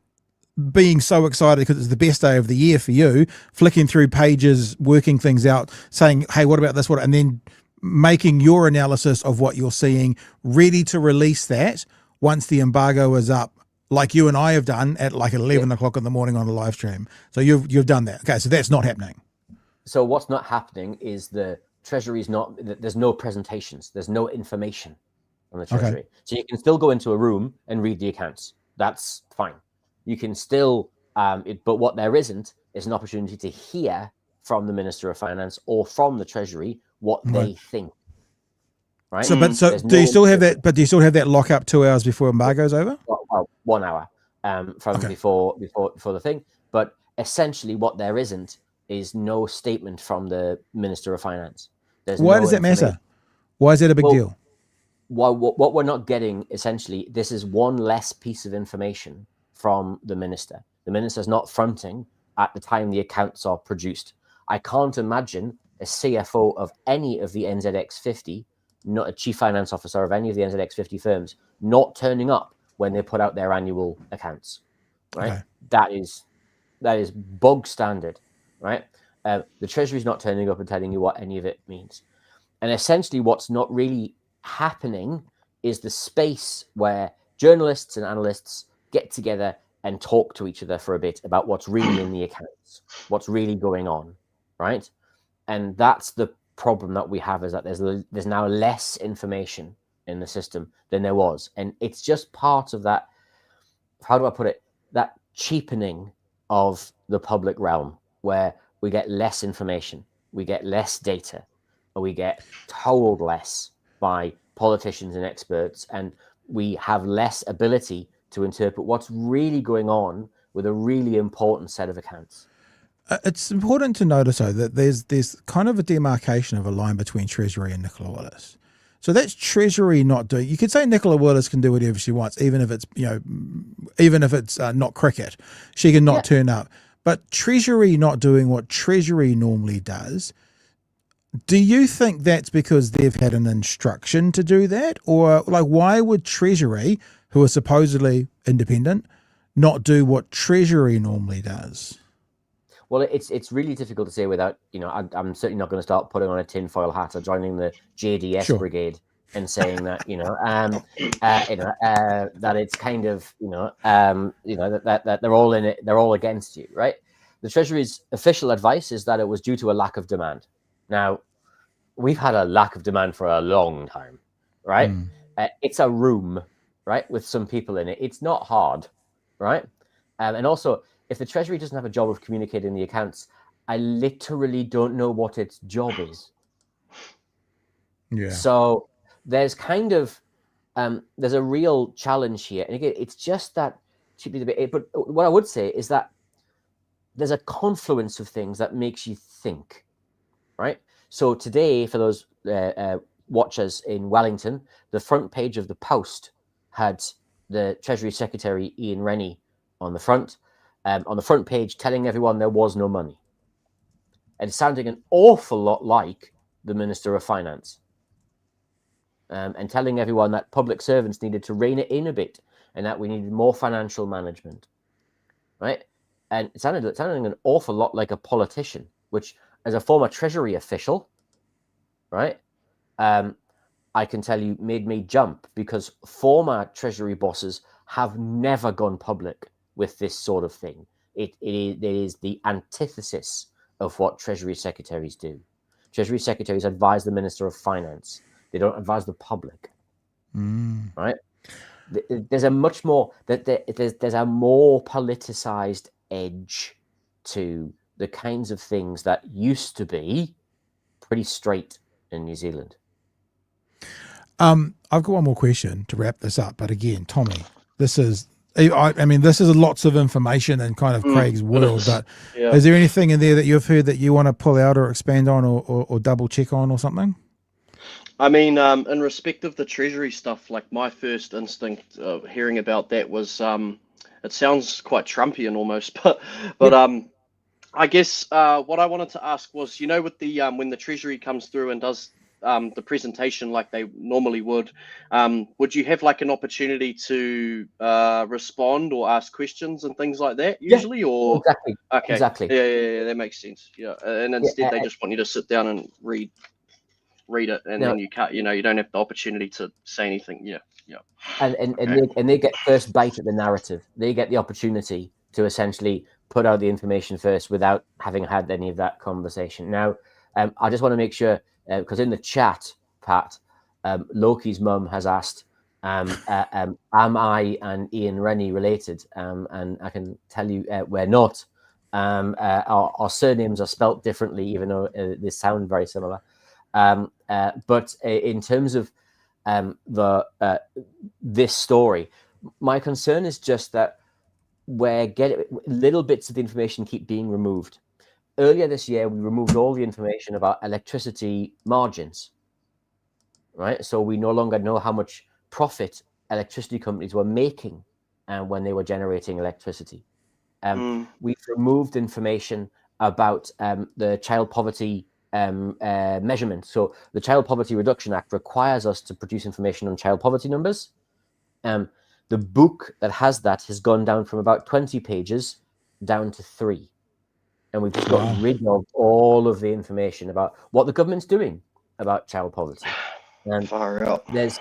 being so excited because it's the best day of the year for you, flicking through pages, working things out, saying, hey, what about this? And then making your analysis of what you're seeing, ready to release that once the embargo is up, like you and I have done at like 11 o'clock in the morning on a live stream. So you've done that. Okay, so that's not happening. So what's not happening is the Treasury's there's no presentations, there's no information on the Treasury. Okay. So you can still go into a room and read the accounts. That's fine. You can still, but what there isn't is an opportunity to hear from the Minister of Finance or from the Treasury what they think. Right. So, do you still have that? But do you still have that lockup 2 hours before embargo's over? Well, 1 hour before the thing. But essentially, what there isn't is no statement from the Minister of Finance. Why does that matter? Why is that a big deal? What we're not getting, essentially, this is one less piece of information from the minister. The minister's not fronting at the time the accounts are produced. I can't imagine a CFO of any of the NZX 50, not a chief finance officer of any of the NZX 50 firms, not turning up when they put out their annual accounts. Right? Okay. That is bog standard. Right? The Treasury's not turning up and telling you what any of it means. And essentially, what's not really happening is the space where journalists and analysts get together and talk to each other for a bit about what's really in the accounts, what's really going on, right? And that's the problem that we have, is that there's now less information in the system than there was. And it's just part of that, how do I put it, that cheapening of the public realm, where we get less information, we get less data, or we get told less by politicians and experts, and we have less ability to interpret what's really going on with a really important set of accounts. It's important to notice, though, that there's kind of a demarcation of a line between Treasury and Nicola Willis. So that's Treasury not doing. You could say Nicola Willis can do whatever she wants, even if it's not cricket, she can not turn up. But Treasury not doing what Treasury normally does. Do you think that's because they've had an instruction to do that, or like why would Treasury, who are supposedly independent, not do what Treasury normally does? Well, it's really difficult to say without, I'm certainly not going to start putting on a tinfoil hat or joining the JDS brigade and saying that, that it's kind of, that they're all in it, they're all against you, right? The Treasury's official advice is that it was due to a lack of demand. Now, we've had a lack of demand for a long time, right? It's a room, right, with some people in it. It's not hard, right? And also, if the Treasury doesn't have a job of communicating the accounts, I literally don't know what its job is. Yeah. So there's kind of there's a real challenge here, and again, it's just that cheaply debate. But what I would say is that there's a confluence of things that makes you think, right? So today, for those watchers in Wellington, the front page of the Post had the Treasury Secretary Ian Renney on the front page, telling everyone there was no money, and sounding an awful lot like the Minister of Finance. And telling everyone that public servants needed to rein it in a bit and that we needed more financial management, right? And it sounded an awful lot like a politician, which, as a former Treasury official, right, I can tell you made me jump, because former Treasury bosses have never gone public with this sort of thing. It is the antithesis of what Treasury secretaries do. Treasury secretaries advise the Minister of Finance. They don't advise the public, right? There's a much more there's a more politicized edge to the kinds of things that used to be pretty straight in New Zealand. I've got one more question to wrap this up, but again, Tommy, this is lots of information in kind of Craig's world, but is there anything in there that you've heard that you want to pull out or expand on or double check on or something? I mean, in respect of the Treasury stuff, like my first instinct hearing about that was, it sounds quite Trumpian almost, but I guess what I wanted to ask was, with the when the Treasury comes through and does the presentation like they normally would you have like an opportunity to respond or ask questions and things like that usually? Or exactly. Okay, Exactly. yeah, that makes sense. Yeah, and instead they just want you to sit down and read it, and then you can't, you don't have the opportunity to say anything. Yeah. And they get first bite at the narrative. They get the opportunity to essentially put out the information first without having had any of that conversation. Now, I just want to make sure, because in the chat, Pat, Loki's mum has asked, am I and Ian Renney related? And I can tell you we're not. Our surnames are spelt differently, even though they sound very similar. But in terms of this story, my concern is just that we're getting little bits of the information keep being removed. Earlier this year, we removed all the information about electricity margins, right? So we no longer know how much profit electricity companies were making when they were generating electricity. We've removed information about the child poverty measurement. So the Child Poverty Reduction Act requires us to produce information on child poverty numbers. The book that has that has gone down from about 20 pages down to 3. And we've just got rid of all of the information about what the government's doing about child poverty. And far out. There's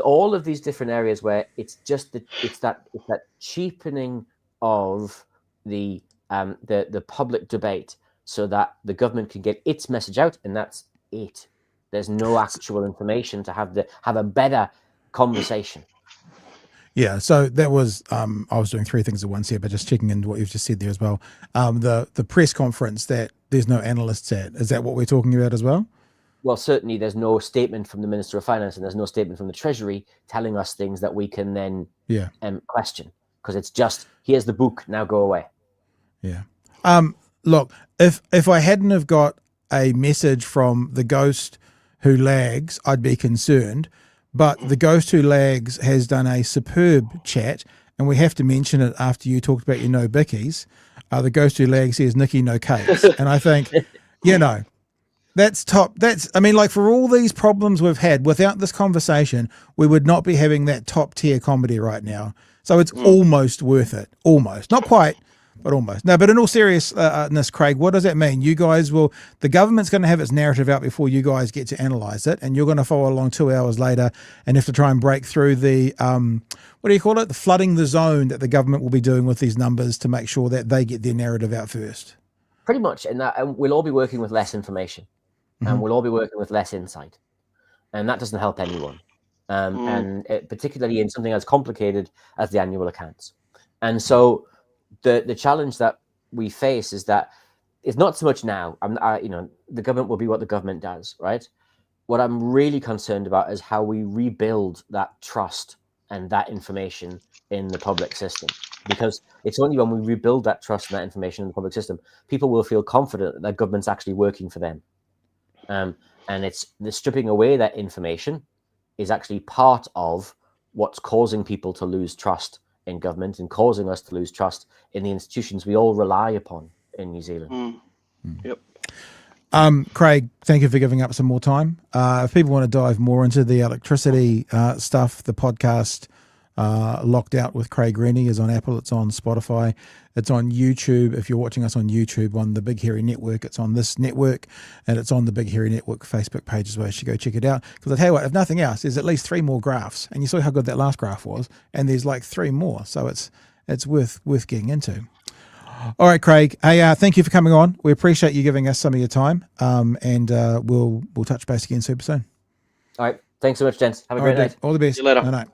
all of these different areas where it's that cheapening of the public debate, so that the government can get its message out, and that's it. There's no actual information to have a better conversation. Yeah, so that was I was doing 3 things at once here, but just checking into what you've just said there as well. The press conference that there's no analysts at, is that what we're talking about as well? Well, certainly there's no statement from the Minister of Finance and there's no statement from the Treasury telling us things that we can then question, because it's just, here's the book, now go away. Yeah. Look, if I hadn't have got a message from the ghost who lags, I'd be concerned. But the ghost who lags has done a superb chat, and we have to mention it after you talked about your no bickies. The ghost who lags says, Nikki, no cakes. And I think, that's top. Like, for all these problems we've had, without this conversation, we would not be having that top tier comedy right now. So it's almost worth it. Almost. Not quite, but almost. No, but in all seriousness, Craig, what does that mean? You guys the government's going to have its narrative out before you guys get to analyse it, and you're going to follow along 2 hours later and have to try and break through the, what do you call it? The flooding the zone that the government will be doing with these numbers to make sure that they get their narrative out first. Pretty much. And we'll all be working with less information, and we'll all be working with less insight. And that doesn't help anyone. And particularly in something as complicated as the annual accounts. And so the challenge that we face is that it's not so much now. The government will be what the government does, right? What I'm really concerned about is how we rebuild that trust and that information in the public system. Because it's only when we rebuild that trust and that information in the public system, people will feel confident that government's actually working for them. And it's the stripping away that information is actually part of what's causing people to lose trust in government and causing us to lose trust in the institutions we all rely upon in New Zealand. Yep. Craig, thank you for giving up some more time. If people want to dive more into the electricity stuff, the podcast Locked Out with Craig Renney is on Apple, it's on Spotify, it's on YouTube. If you're watching us on YouTube on the Big Hairy Network, it's on this network, and it's on the Big Hairy Network Facebook page as well. You should go check it out. Because I tell you what, if nothing else, there's at least 3 more graphs, and you saw how good that last graph was, and there's like 3 more, so it's worth getting into. All right, Craig. Hey, thank you for coming on. We appreciate you giving us some of your time, and we'll touch base again super soon. All right. Thanks so much, gents. Have a great night. All the best. See you later. No night.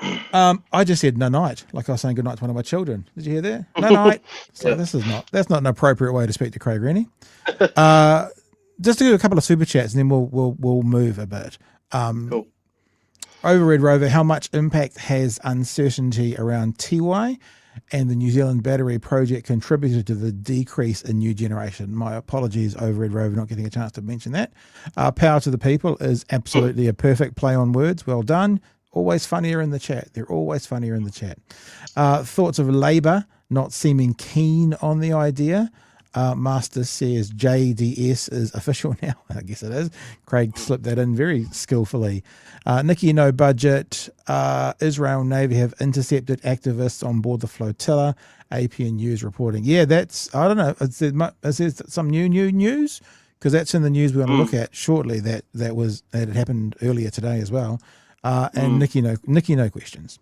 I just said no night, like I was saying good night to one of my children. Did you hear that? No night. So that's not an appropriate way to speak to Craig Renney. Just to do a couple of super chats, and then we'll move a bit. Cool. Overred Rover, how much impact has uncertainty around Tiwai and the New Zealand battery project contributed to the decrease in new generation? My apologies, Overred Rover, not getting a chance to mention that. Power to the people is absolutely a perfect play on words. Well done. Always funnier in the chat. They're always funnier in the chat. Thoughts of Labour not seeming keen on the idea. Master says JDS is official now. I guess it is. Craig slipped that in very skillfully. Nikki, no budget. Israel Navy have intercepted activists on board the Flotilla. APN News reporting. Yeah, that's, I don't know. Is there some new news? Because that's in the news we're going to look at shortly. That had happened earlier today as well. And Nikki, no questions.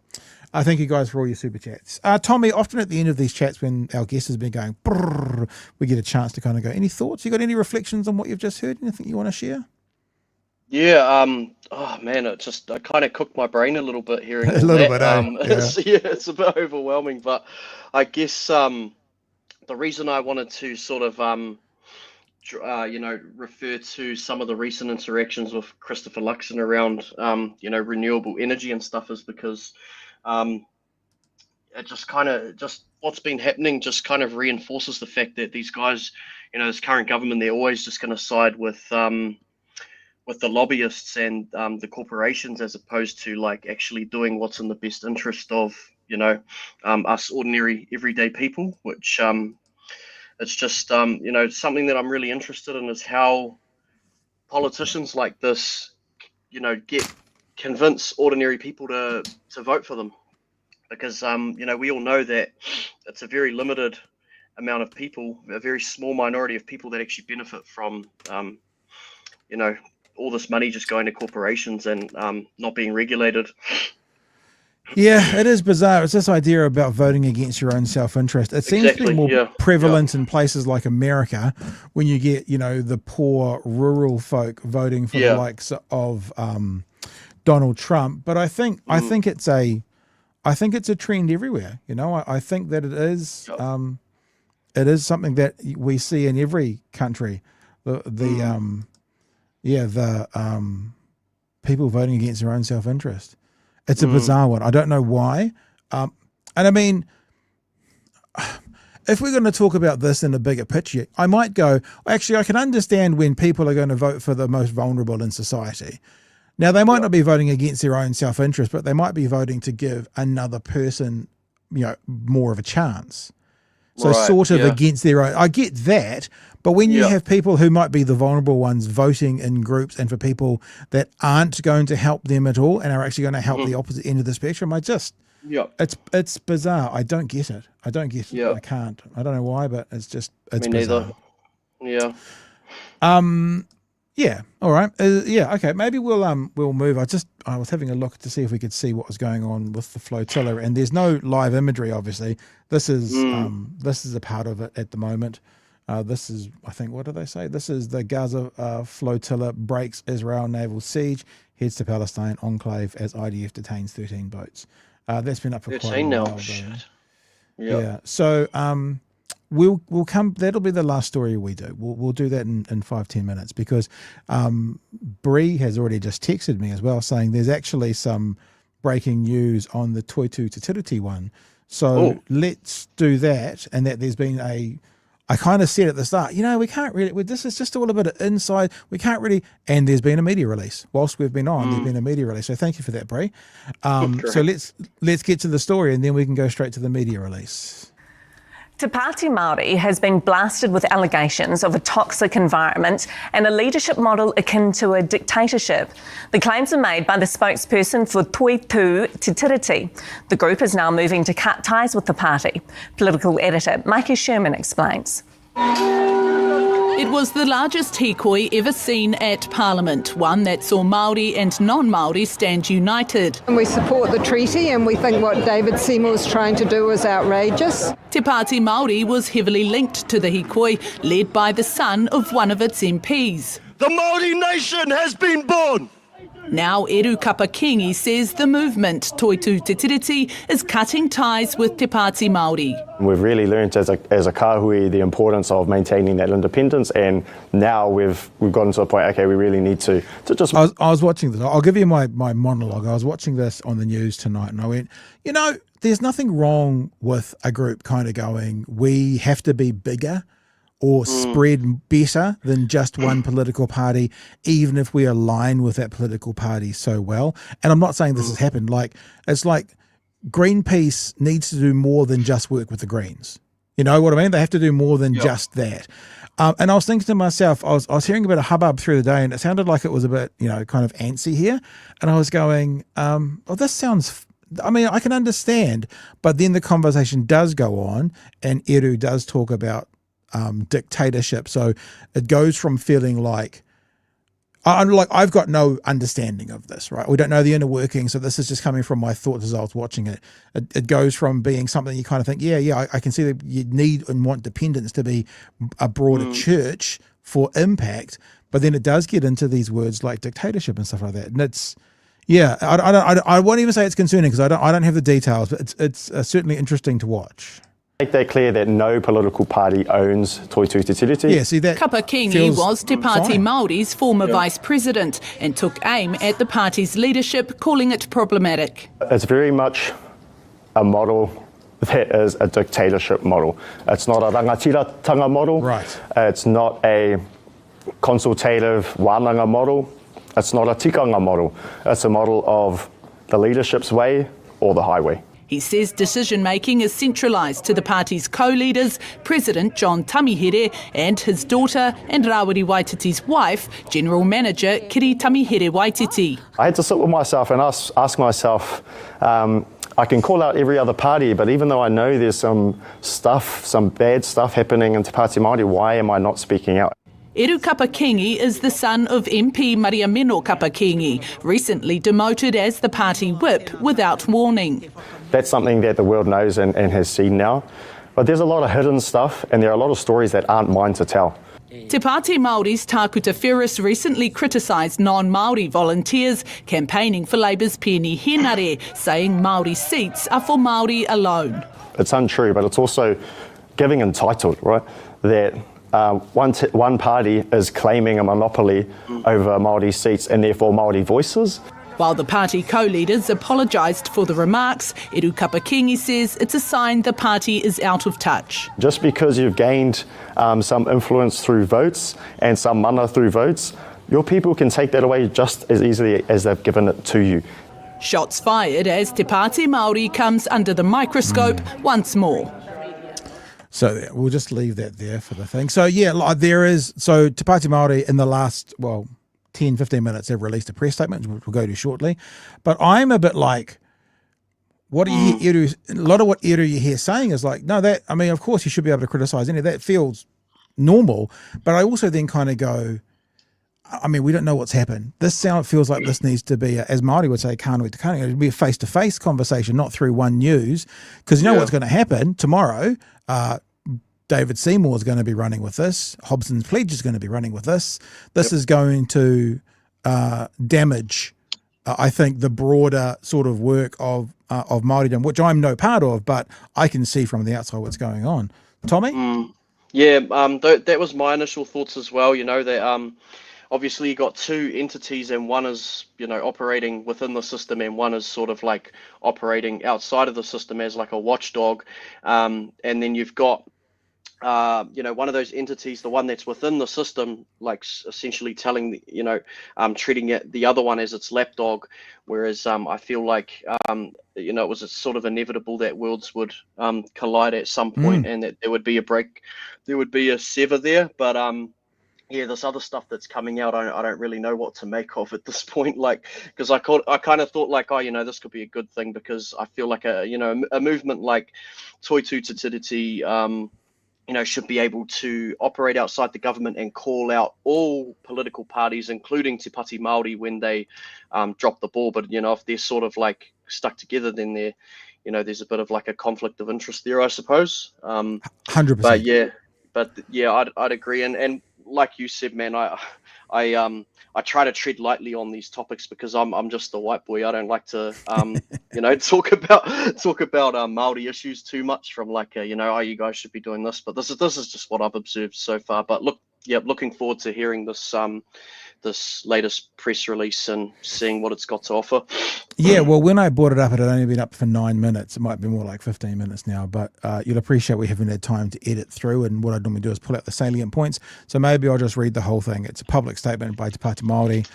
Thank you guys for all your super chats. Tommy, often at the end of these chats when our guest has been going, brrr, we get a chance to kind of go, any thoughts? You got any reflections on what you've just heard? Anything you want to share? Yeah. Oh man, it kind of cooked my brain a little bit hearing all that. It's a bit overwhelming, but I guess the reason I wanted to sort of refer to some of the recent interactions with Christopher Luxon around renewable energy and stuff is because it just what's been happening just kind of reinforces the fact that these guys, this current government, they're always just going to side with the lobbyists and the corporations as opposed to like actually doing what's in the best interest of us ordinary everyday people, which it's just something that I'm really interested in is how politicians like this convince ordinary people to vote for them, because we all know that it's a very limited amount of people, a very small minority of people that actually benefit from all this money just going to corporations and not being regulated. Yeah, it is bizarre. It's this idea about voting against your own self-interest. It seems to be more prevalent in places like America when you get, the poor rural folk voting for the likes of Donald Trump. But I think it's a trend everywhere. I think that it is something that we see in every country. The people voting against their own self-interest. It's a bizarre one. I don't know why. And I mean, if we're going to talk about this in a bigger picture, I might go, actually, I can understand when people are going to vote for the most vulnerable in society. Now, they might not be voting against their own self-interest, but they might be voting to give another person, more of a chance. So against their own. I get that. But when you have people who might be the vulnerable ones voting in groups and for people that aren't going to help them at all and are actually going to help the opposite end of the spectrum, it's bizarre. I don't get it. I can't. I don't know why, but it's bizarre. Me neither. Yeah. All right. Okay. Maybe we'll move. I was having a look to see if we could see what was going on with the Flotilla, and there's no live imagery. Obviously, this is a part of it at the moment. This is, I think, what do they say? This is the Gaza Flotilla breaks Israel naval siege, heads to Palestine enclave as IDF detains 13 boats. That's been up for quite a while. Yeah. So we'll come. That'll be the last story we do. We'll do that in 5-10 minutes because Brie has already just texted me as well saying there's actually some breaking news on the toitu to tiriti one. So let's do that. And that there's been I kind of said at the start, we can't really, this is just all a bit of inside. We can't really, and there's been a media release. Whilst we've been on, there's been a media release. So thank you for that, Brie. So let's get to the story and then we can go straight to the media release. Te Pati Māori has been blasted with allegations of a toxic environment and a leadership model akin to a dictatorship. The claims are made by the spokesperson for toitu te tiriti. The group is now moving to cut ties with the party. Political editor Mikey Sherman explains. It was the largest hikoi ever seen at Parliament, one that saw Māori and non-Māori stand united. And we support the treaty and we think what David Seymour's trying to do is outrageous. Te Pati Māori was heavily linked to the hikoi, led by the son of one of its MPs. The Māori nation has been born! Now Eru Kapakingi says the movement, Toitu Te Tiriti, is cutting ties with Te Pati Māori. We've really learnt as a kahui the importance of maintaining that independence, and now we've gotten to a point, okay, we really need to just... I was watching this. I'll give you my monologue. I was watching this on the news tonight and I went, there's nothing wrong with a group kind of going, we have to be bigger or spread better than just one political party, even if we align with that political party so well. And I'm not saying this has happened. It's like Greenpeace needs to do more than just work with the Greens. You know what I mean? They have to do more than just that. And I was thinking to myself, I was hearing a bit of hubbub through the day and it sounded like it was a bit, kind of antsy here. And I was going, this sounds... I can understand. But then the conversation does go on and Eru does talk about dictatorship. So it goes from feeling like I've got no understanding of this, right? We don't know the inner workings, so this is just coming from my thoughts as I was watching it. It goes from being something you kind of think, I can see that you need and want dependence to be a broader church for impact, but then it does get into these words like dictatorship and stuff like that. And it's, I won't even say it's concerning because I don't have the details, but it's certainly interesting to watch. Make that clear that no political party owns Toitu Te Tiriti. Yeah, see that. Kapakingi was Te Pati Māori's former vice president and took aim at the party's leadership, calling it problematic. It's very much a model that is a dictatorship model. It's not a rangatiratanga model. Right. It's not a consultative wānanga model. It's not a tikanga model. It's a model of the leadership's way or the highway. He says decision-making is centralised to the party's co-leaders, President John Tamihere and his daughter and Rawiri Waititi's wife, General Manager Kiri Tamihere Waititi. I had to sit with myself and ask myself, I can call out every other party, but even though I know there's some bad stuff happening in Te Pati Māori, why am I not speaking out? Eru Kapakingi is the son of MP Mariamino Kapakingi, recently demoted as the party whip without warning. That's something that the world knows and has seen now. But there's a lot of hidden stuff and there are a lot of stories that aren't mine to tell. Te Pati Māori's Tākuta Ferris recently criticised non-Māori volunteers campaigning for Labour's Peeni Henare, saying Māori seats are for Māori alone. It's untrue, but it's also giving entitled, right? That one party is claiming a monopoly over Māori seats and therefore Māori voices. While the party co-leaders apologised for the remarks, Eru Kapakingi says it's a sign the party is out of touch. Just because you've gained some influence through votes and some mana through votes, your people can take that away just as easily as they've given it to you. Shots fired as Te Pati Māori comes under the microscope once more. So we'll just leave that there for the thing. So Te Pati Māori in the last, 10, 15 minutes have released a press statement, which we'll go to shortly. But I'm a bit like, what do you hear Eru, a lot of what Eru you hear saying is like, no, of course you should be able to criticise any of that. Feels normal. But I also then kind of go, we don't know what's happened. This feels like this needs to be, as Māori would say, kānui te kānui. It would be a face-to-face conversation, not through one news. Because you know what's going to happen tomorrow. David Seymour is going to be running with this. Hobson's Pledge is going to be running with this. This is going to damage I think the broader sort of work of Māoridom, which I'm no part of, but I can see from the outside what's going on. Tommy? Yeah, that was my initial thoughts as well. You know, that obviously you got two entities, and one is, you know, operating within the system, and one is sort of like operating outside of the system as like a watchdog. And then you've got, you know, one of those entities, the one that's within the system, like essentially telling, treating the other one as its lapdog. Whereas I feel like, you know, it was sort of inevitable that worlds would collide at some point, and that there would be a break, there would be a sever there. But yeah, this other stuff that's coming out, I don't really know what to make of at this point. Like, because I kind of thought like, oh, you know, this could be a good thing, because I feel like a movement like toitu te tiriti, you know, should be able to operate outside the government and call out all political parties, including Te Pati Māori, when they drop the ball. But, you know, if they're sort of like stuck together, then there's a bit of like a conflict of interest there, I suppose. 100%. But yeah, I'd agree. And like you said, man, I try to tread lightly on these topics, because I'm just a white boy. I don't like to talk about Māori issues too much from like oh, you guys should be doing this. But this is just what I've observed so far. But looking forward to hearing this latest press release and seeing what it's got to offer. Yeah, well, when I brought it up, it had only been up for 9 minutes. It might be more like 15 minutes now, but you'll appreciate we haven't had time to edit through, and what I normally do is pull out the salient points. So maybe I'll just read the whole thing. It's a public statement by Te Pati Māori,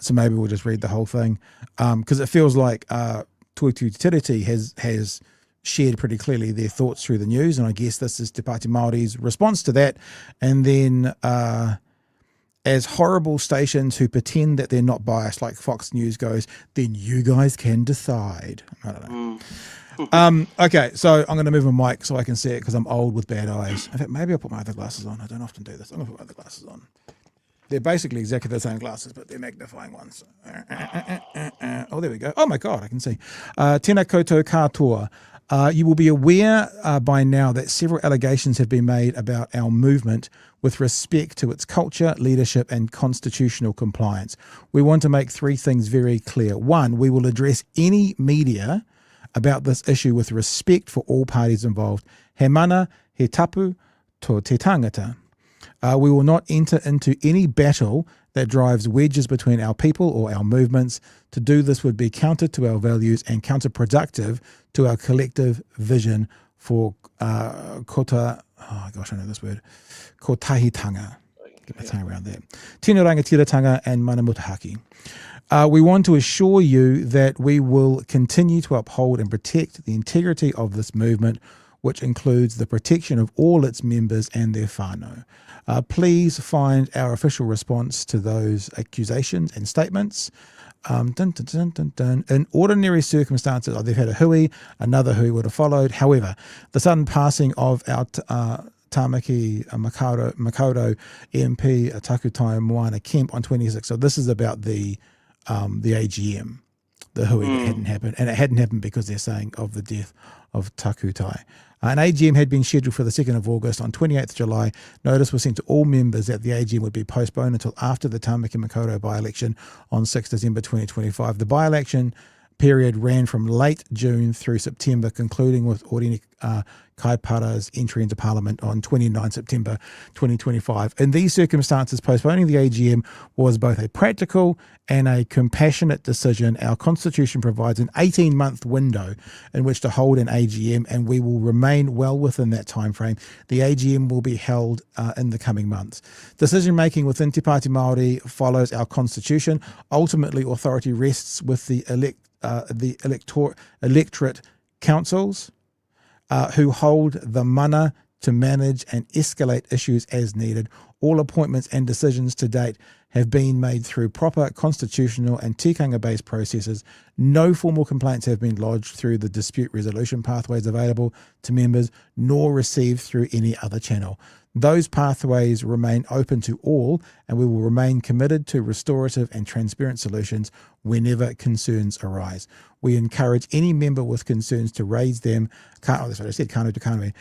so maybe we'll just read the whole thing, because it feels like toitu te tiriti has shared pretty clearly their thoughts through the news, and I guess this is Te Pati Māori's response to that. And then as horrible stations who pretend that they're not biased, like Fox News goes, then you guys can decide. I don't know. Okay, so I'm going to move my mic so I can see it, because I'm old with bad eyes. In fact, maybe I'll put my other glasses on. I don't often do this. I'm going to put my other glasses on. They're basically exactly the same glasses, but they're magnifying ones. Oh, there we go. Oh, my God, I can see. Tēnā koutou katoa. You will be aware by now that several allegations have been made about our movement with respect to its culture, leadership, and constitutional compliance. We want to make three things very clear. One, we will address any media about this issue with respect for all parties involved. He mana, he tapu, to te tangata. We will not enter into any battle that drives wedges between our people or our movements. To do this would be counter to our values and counterproductive to our collective vision for kota. Oh gosh, I know this word. Kotahitanga. Get my tongue around that. Tino rangatiratanga and mana mutahaki. We want to assure you that we will continue to uphold and protect the integrity of this movement, which includes the protection of all its members and their whānau. Please find our official response to those accusations and statements. In ordinary circumstances, they've had a hui, another hui would have followed. However, the sudden passing of our Tāmaki Makaurau MP Takutai Moana Kemp on 26. So this is about the AGM, the hui that hadn't happened, and it hadn't happened because they're saying of the death of Takutai. An AGM had been scheduled for the 2nd of August. On 28th July, notice was sent to all members that the AGM would be postponed until after the Tāmaki Makaurau by-election on 6 December 2025. The by-election period ran from late June through September, concluding with Oreni Kaipara's entry into Parliament on 29 September 2025. In these circumstances, postponing the AGM was both a practical and a compassionate decision. Our Constitution provides an 18-month window in which to hold an AGM, and we will remain well within that time frame. The AGM will be held in the coming months. Decision-making within Te Pati Māori follows our Constitution. Ultimately, authority rests with the electorate councils, who hold the mana to manage and escalate issues as needed. All appointments and decisions to date have been made through proper constitutional and tikanga-based processes. No formal complaints have been lodged through the dispute resolution pathways available to members, nor received through any other channel. Those pathways remain open to all, and we will remain committed to restorative and transparent solutions whenever concerns arise. We encourage any member with concerns to raise them, that's what I said, kanu to kanu,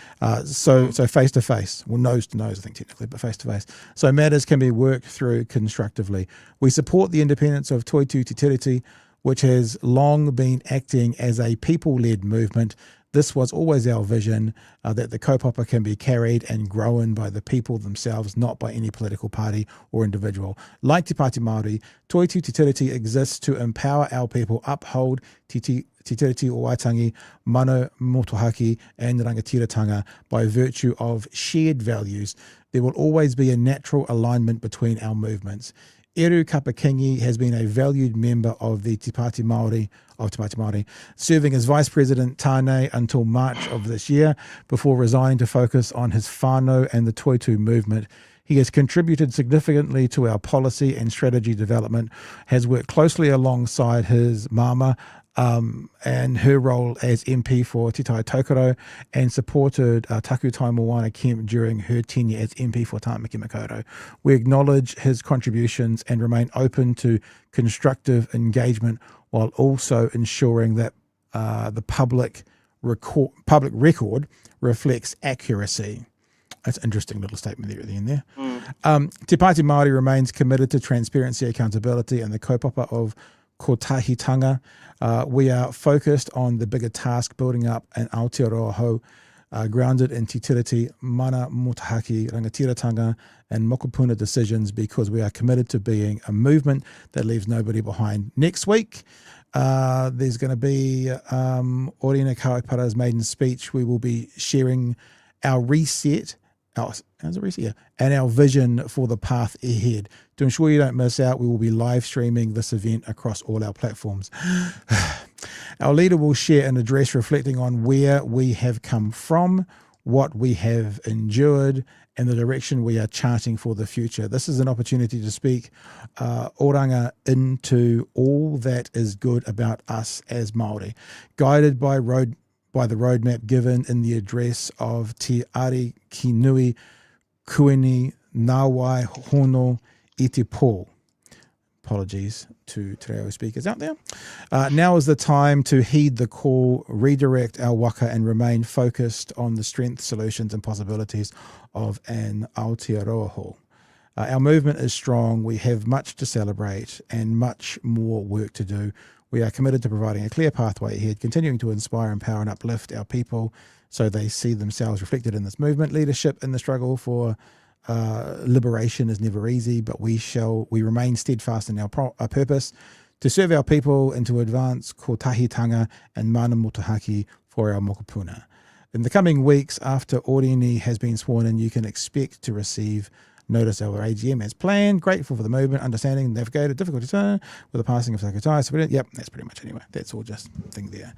so face-to-face, well, nose to nose, I think technically, but face-to-face, so matters can be worked through constructively. We support the independence of toitu te tiriti. which has long been acting as a people-led movement. This was always our vision, that the kaupapa can be carried and grown by the people themselves, not by any political party or individual. Like Te Pati Māori, toitu te tiriti exists to empower our people, uphold te tiriti o Waitangi, mano motuhaki and rangatiratanga by virtue of shared values. There will always be a natural alignment between our movements. Eru Kapakingi has been a valued member of the Te Pati Māori, serving as Vice President Tāne until March of this year, before resigning to focus on his whānau and the toitu movement. He has contributed significantly to our policy and strategy development, has worked closely alongside his mama and her role as MP for Te Tai Tokoro, and supported Taku Tai Moana Kemp during her tenure as MP for Tāmaki Makaurau. We acknowledge his contributions and remain open to constructive engagement, while also ensuring that the public record reflects accuracy. That's an interesting little statement there at the end there. Te Pati Māori remains committed to transparency, accountability, and the kaupapa of kotahitanga. We are focused on the bigger task, building up an Aotearoa hou grounded in te tiriti, mana motuhaki, rangatiratanga, and mokopuna decisions, because we are committed to being a movement that leaves nobody behind. Next week, there's going to be Orina Kaupara's maiden speech. We will be sharing our reset, and our vision for the path ahead. To ensure you don't miss out, we will be live streaming this event across all our platforms. Our leader will share an address reflecting on where we have come from, what we have endured, and the direction we are charting for the future. This is an opportunity to speak oranga into all that is good about us as Māori, guided by the roadmap given in the address of Te Ari Ki Nui Kuini Nawai Hono I Te Pō. Apologies to Te Reo speakers out there. Now is the time to heed the call, redirect our waka, and remain focused on the strengths, solutions, and possibilities of an Aotearoa hou. Our movement is strong. We have much to celebrate and much more work to do. We are committed to providing a clear pathway ahead, continuing to inspire, empower, and uplift our people so they see themselves reflected in this movement. Leadership in the struggle for liberation is never easy, but we remain steadfast in our purpose to serve our people and to advance kotahitanga and mana motuhaki for our mokopuna. In the coming weeks after Orini has been sworn in, you can expect to receive notice of our AGM as planned. Grateful for the movement, understanding, navigated, difficult to turn with the passing of Sakutai. So, yep, that's pretty much anyway. That's all just thing there.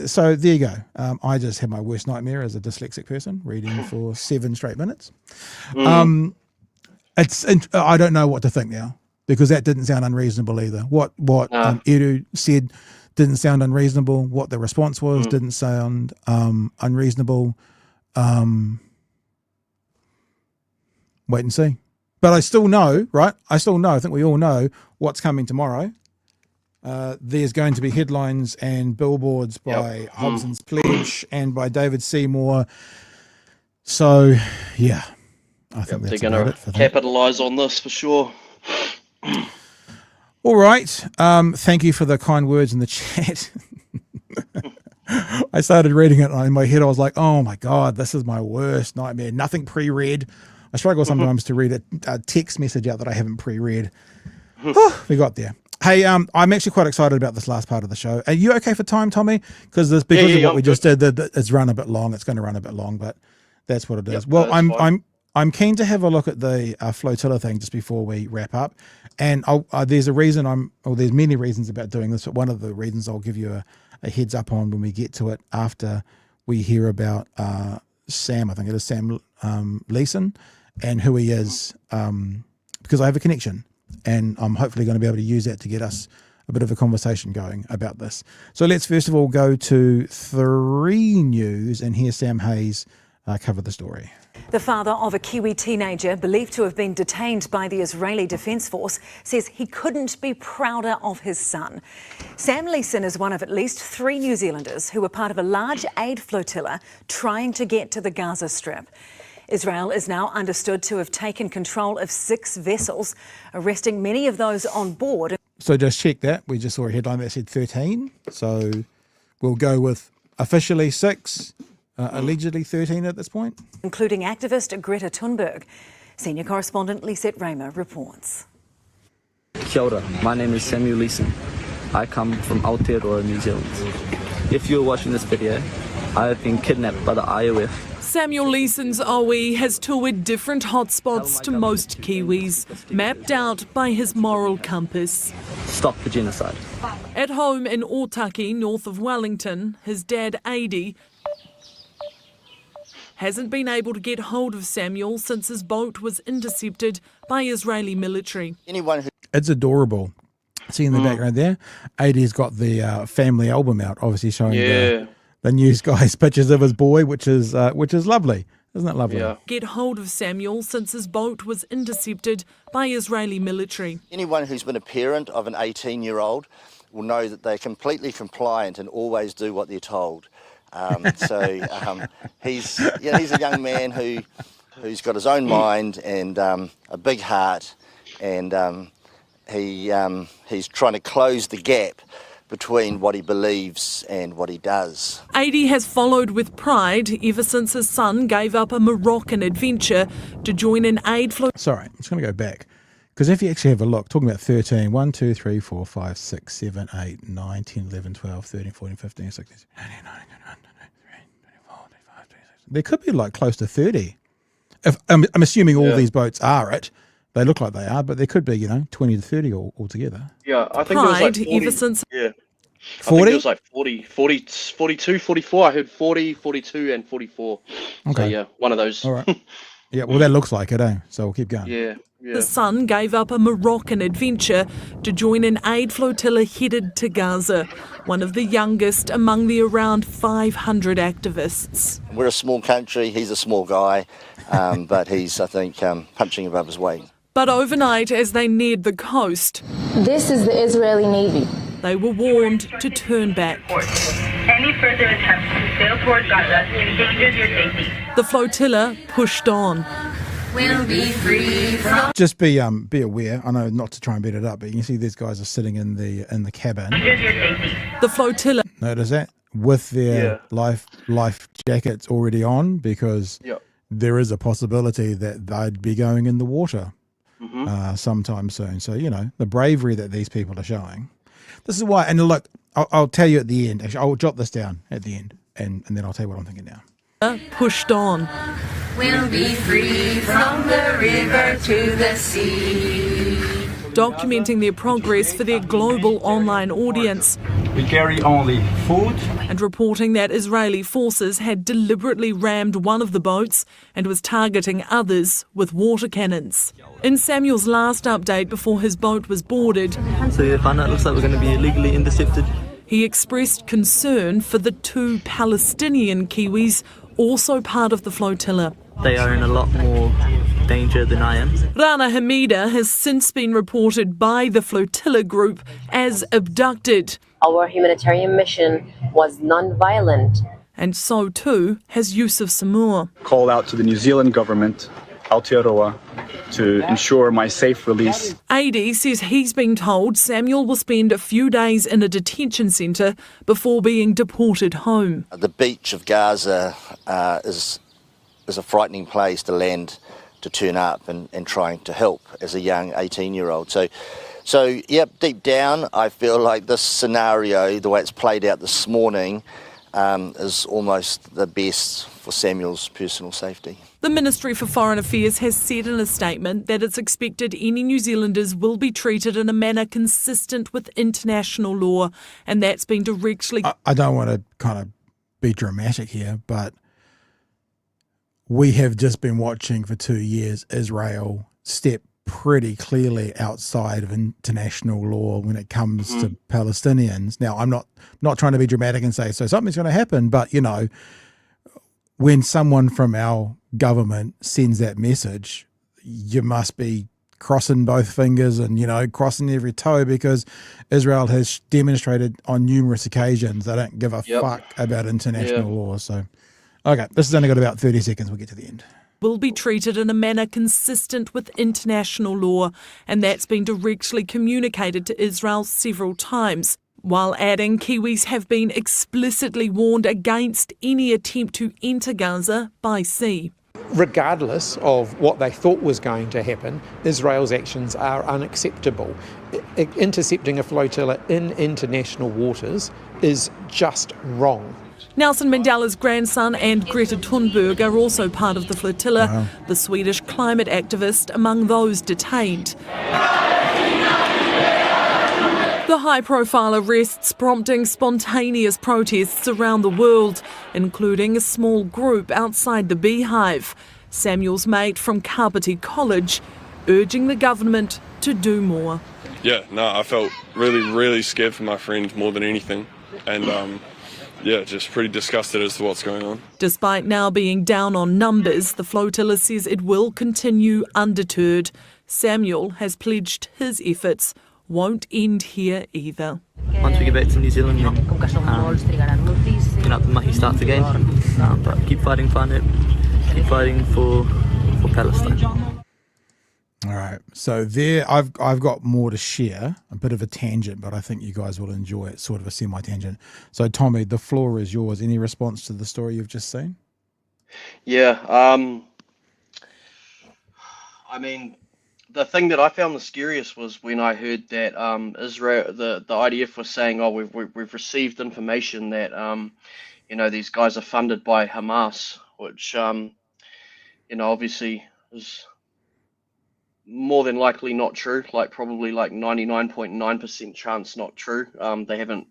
So there you go. I just had my worst nightmare as a dyslexic person, reading for 7 straight minutes. I don't know what to think now, because that didn't sound unreasonable either. What Eru said didn't sound unreasonable. What the response was didn't sound unreasonable. Wait and see. But I still know, right? I think we all know what's coming tomorrow. There's going to be headlines and billboards by Hobson's Pledge and by David Seymour. So, yeah, I think that's they're going to capitalise on this for sure. All right. Thank you for the kind words in the chat. I started reading it, and in my head I was like, oh my God, this is my worst nightmare. Nothing pre-read. I struggle sometimes to read a text message out that I haven't pre-read. We got there. Hey, I'm actually quite excited about this last part of the show. Are you okay for time, Tommy? Because of what we just did, it's run a bit long. It's going to run a bit long, but that's what it is. Well, I'm keen to have a look at the Flotilla thing just before we wrap up. And there's a reason there's many reasons about doing this, but one of the reasons I'll give you a heads up on when we get to it after we hear about Sam. I think it is Sam Leeson and who he is, because I have a connection. And I'm hopefully going to be able to use that to get us a bit of a conversation going about this. So let's first of all go to 3 News and hear Sam Hayes cover the story. The father of a Kiwi teenager believed to have been detained by the Israeli Defence Force says he couldn't be prouder of his son. Sam Leeson is one of at least 3 New Zealanders who were part of a large aid flotilla trying to get to the Gaza Strip. Israel is now understood to have taken control of 6 vessels, arresting many of those on board. So just check that. We just saw a headline that said 13. So we'll go with officially 6, allegedly 13 at this point. Including activist Greta Thunberg. Senior correspondent Lisette Raymer reports. Kia ora, my name is Samuel Leeson. I come from Aotearoa, New Zealand. If you're watching this video, I have been kidnapped by the IOF. Samuel Leeson's OE has toured different hotspots to most Kiwis, mapped out by his moral compass. Stop the genocide. At home in Otaki, north of Wellington, his dad, Adi, hasn't been able to get hold of Samuel since his boat was intercepted by Israeli military. It's adorable. See in the background there, Adi's got the family album out, obviously showing the news guys pictures of his boy, which is lovely. Isn't it lovely? Yeah. Get hold of Samuel since his boat was intercepted by Israeli military. Anyone who's been a parent of an 18-year-old will know that they're completely compliant and always do what they're told. He's a young man who's got his own mind and a big heart, and he's trying to close the gap between what he believes and what he does. Adi has followed with pride ever since his son gave up a Moroccan adventure to join an aid flotilla. Sorry, I'm just going to go back. Because if you actually have a look, talking about 13, 1, 2, 3, 4, 5, 6, 7, 8, 9, 10, 11, 12, 13, 14, 15, 16, 17, 18, 19, 20, 24, 25, 26. There could be like close to 30. If, I'm assuming all these boats are it. They look like they are, but there could be, 20 to 30 altogether. Yeah, I think it was like 40. Ever since yeah. 40? I think it was like 40, 42, 44. I heard 40, 42 and 44. Okay. So yeah, one of those. All right. Yeah, well, that looks like it, eh? So we'll keep going. Yeah. The son gave up a Moroccan adventure to join an aid flotilla headed to Gaza, one of the youngest among the around 500 activists. We're a small country, he's a small guy, but he's, I think, punching above his weight. But overnight, as they neared the coast, this is the Israeli Navy. They were warned to turn back. Any further attempts to sail toward Gaza endangers your safety. The flotilla pushed on. We'll be free from. Just be aware. I know not to try and beat it up, but you can see these guys are sitting in the cabin. The flotilla. Notice that with their life jackets already on, because there is a possibility that they'd be going in the water sometime soon. So the bravery that these people are showing. This is why. And look, I'll tell you at the end. Actually, I'll jot this down at the end, and then I'll tell you what I'm thinking now. Pushed on. We'll be free from the river to the sea. Documenting their progress for their global online audience. We carry only food. And reporting that Israeli forces had deliberately rammed one of the boats and was targeting others with water cannons. In Samuel's last update before his boat was boarded, So it looks like we're going to be illegally intercepted. he expressed concern for the 2 Palestinian Kiwis also part of the flotilla. They are in a lot more danger than I am. Rana Hamida has since been reported by the flotilla group as abducted. Our humanitarian mission was non-violent. And so too has Yusuf Samur. Call out to the New Zealand government, Aotearoa, to ensure my safe release. Adi says he's been told Samuel will spend a few days in a detention centre before being deported home. The beach of Gaza is a frightening place to land, to turn up and trying to help as a young 18-year-old. So, deep down, I feel like this scenario, the way it's played out this morning, is almost the best for Samuel's personal safety. The Ministry for Foreign Affairs has said in a statement that it's expected any New Zealanders will be treated in a manner consistent with international law, and that's been directly... I don't want to kind of be dramatic here, but we have just been watching for 2 years Israel step pretty clearly outside of international law when it comes to Palestinians. Now, I'm not trying to be dramatic and say, so something's going to happen, but, when someone from our government sends that message, you must be crossing both fingers and, crossing every toe, because Israel has demonstrated on numerous occasions they don't give a fuck about international law. So, okay, this has only got about 30 seconds. We'll get to the end. will be treated in a manner consistent with international law, and that's been directly communicated to Israel several times, while adding Kiwis have been explicitly warned against any attempt to enter Gaza by sea. Regardless of what they thought was going to happen, Israel's actions are unacceptable. Intercepting a flotilla in international waters is just wrong. Nelson Mandela's grandson and Greta Thunberg are also part of the flotilla, Wow. the Swedish climate activist among those detained. The high-profile arrests prompting spontaneous protests around the world, including a small group outside the Beehive. Samuel's mate from Pati College urging the government to do more. Yeah, no, I felt really scared for my friend more than anything. And just pretty disgusted as to what's going on. Despite now being down on numbers, the flotilla says it will continue undeterred. Samuel has pledged his efforts won't end here either. Once we get back to New Zealand, then, the mahi starts again. But keep fighting planet, keep fighting for Palestine. All right. So there, I've got more to share, a bit of a tangent, but I think you guys will enjoy it, sort of a semi-tangent. So Tommy, the floor is yours. Any response to the story you've just seen? Yeah. I mean, the thing that I found the scariest was when I heard that Israel, the IDF was saying, "Oh, we've received information that these guys are funded by Hamas," which obviously is more than likely not true. Like probably like 99.9% chance not true. They haven't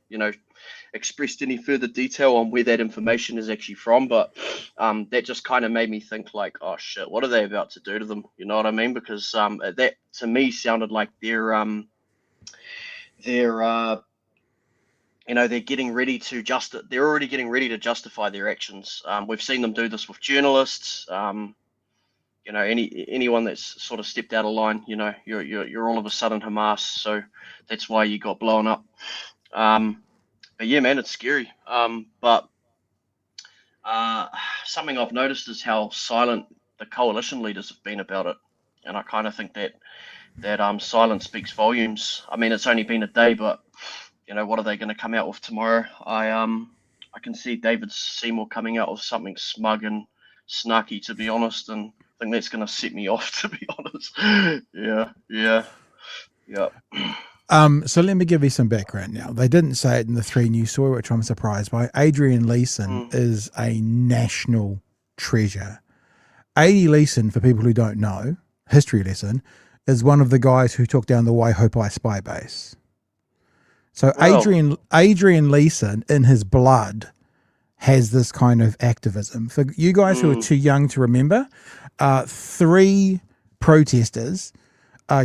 expressed any further detail on where that information is actually from, but that just kind of made me think like, oh shit, what are they about to do to them? You know what I mean? Because that to me sounded like they're getting ready to they're already getting ready to justify their actions. We've seen them do this with journalists. Anyone that's sort of stepped out of line, you're all of a sudden Hamas, so that's why you got blown up. But yeah, man, it's scary. But something I've noticed is how silent the coalition leaders have been about it, and I kind of think that silence speaks volumes. I mean, it's only been a day, but what are they going to come out with tomorrow? I can see David Seymour coming out with something smug and snarky, to be honest, and I think that's going to set me off, to be honest. Yeah. So let me give you some background now. They didn't say it in the 3 News story, which I'm surprised by. Adrian Leeson is a national treasure. A.D. Leeson, for people who don't know, history lesson, is one of the guys who took down the Waihopai spy base. So Adrian Leeson, in his blood, has this kind of activism. For you guys who are too young to remember, 3 protesters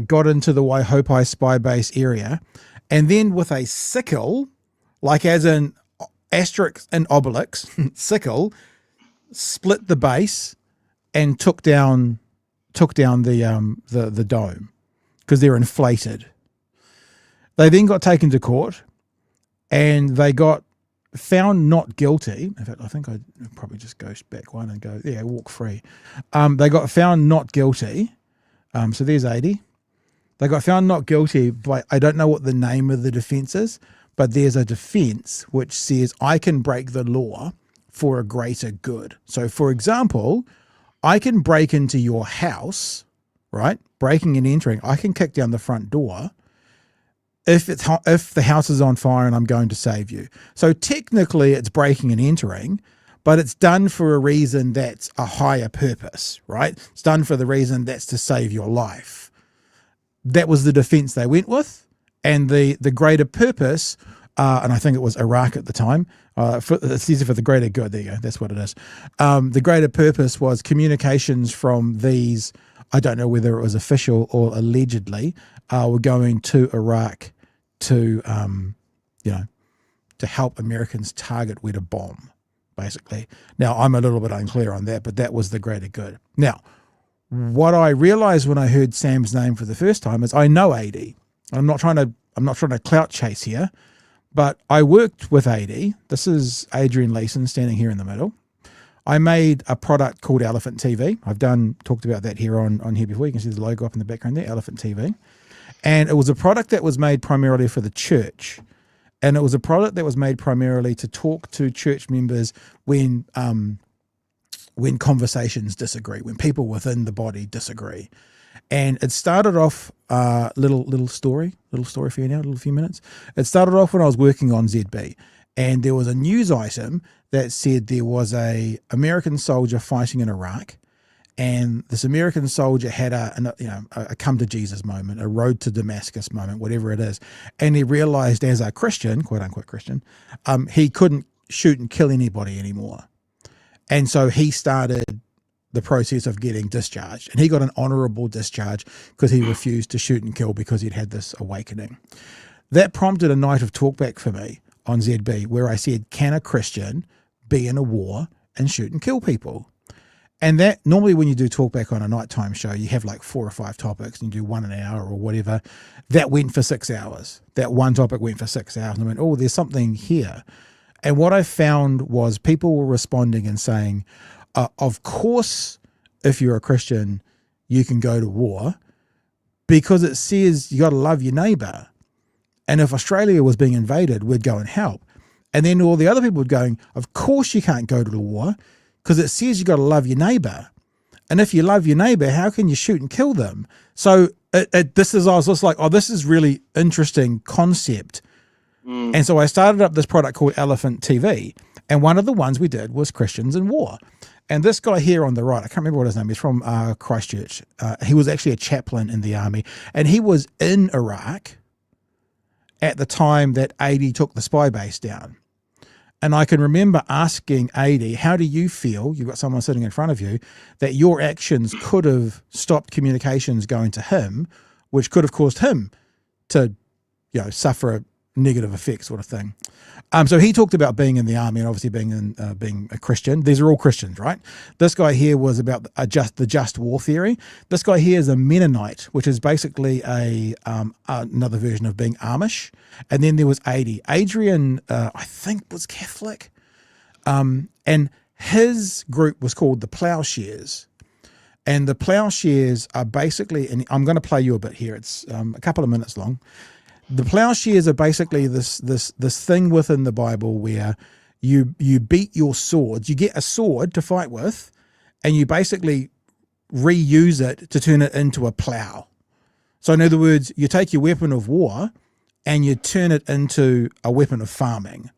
got into the Waihopai spy base area, and then with a sickle, like as in asterisk and obelix, sickle, split the base and took down the dome because they're inflated. They then got taken to court, and they got found not guilty. In fact, I think I'd probably just go back one and go, walk free. They got found not guilty. So there's 80. They got found not guilty by, I don't know what the name of the defense is, but there's a defense which says I can break the law for a greater good. So for example, I can break into your house, right? Breaking and entering, I can kick down the front door if the house is on fire and I'm going to save you. So technically it's breaking and entering, but it's done for a reason that's a higher purpose, right? It's done for the reason that's to save your life. That was the defense they went with, and the greater purpose, and I think it was Iraq at the time, it's easy for the greater good, there you go, that's what it is. The greater purpose was communications from these, I don't know whether it was official or allegedly, were going to Iraq to help Americans target where to bomb, basically. Now, I'm a little bit unclear on that, but that was the greater good. Now, what I realized when I heard Sam's name for the first time is I know AD. I'm not trying to clout chase here, but I worked with AD. This is Adrian Leeson standing here in the middle. I made a product called Elephant TV. I've talked about that here on here before. You can see the logo up in the background there, Elephant TV. And it was a product that was made primarily for the church. And it was a product that was made primarily to talk to church members when conversations disagree, when people within the body disagree. And it started off little story for you now, a few minutes. It started off when I was working on ZB, and there was a news item that said there was a American soldier fighting in Iraq, and this American soldier had a come to Jesus moment, a road to Damascus moment, whatever it is, and he realized as a Christian, quote unquote Christian, he couldn't shoot and kill anybody anymore, and so he started the process of getting discharged, and he got an honorable discharge because he refused to shoot and kill because he'd had this awakening. That prompted a night of talkback for me on ZB where I said, can a Christian be in a war and shoot and kill people? And that normally when you do talkback on a nighttime show, you have like 4 or 5 topics and you do one an hour or whatever. That went for 6 hours. That one topic went for 6 hours, and I went, oh, there's something here. And what I found was people were responding and saying, of course, if you're a Christian, you can go to war because it says you got to love your neighbor. And if Australia was being invaded, we'd go and help. And then all the other people would going, of course you can't go to the war because it says you got to love your neighbor. And if you love your neighbor, how can you shoot and kill them? So I was just like, oh, this is really interesting concept. And so I started up this product called Elephant TV. And one of the ones we did was Christians in War. And this guy here on the right, I can't remember what his name is, from Christchurch. He was actually a chaplain in the army. And he was in Iraq at the time that AD took the spy base down. And I can remember asking AD, how do you feel, you've got someone sitting in front of you, that your actions could have stopped communications going to him, which could have caused him to, suffer a negative effect sort of thing. So he talked about being in the army and obviously being a Christian. These are all Christians, right? This guy here was about the just war theory. This guy here is a Mennonite, which is basically another version of being Amish. And then there was Adrian, I think was Catholic. And his group was called the Plowshares. And the Plowshares are basically, and I'm going to play you a bit here. It's a couple of minutes long. The Plowshares are basically this thing within the Bible where you beat your swords. You get a sword to fight with, and you basically reuse it to turn it into a plow. So in other words, you take your weapon of war and you turn it into a weapon of farming.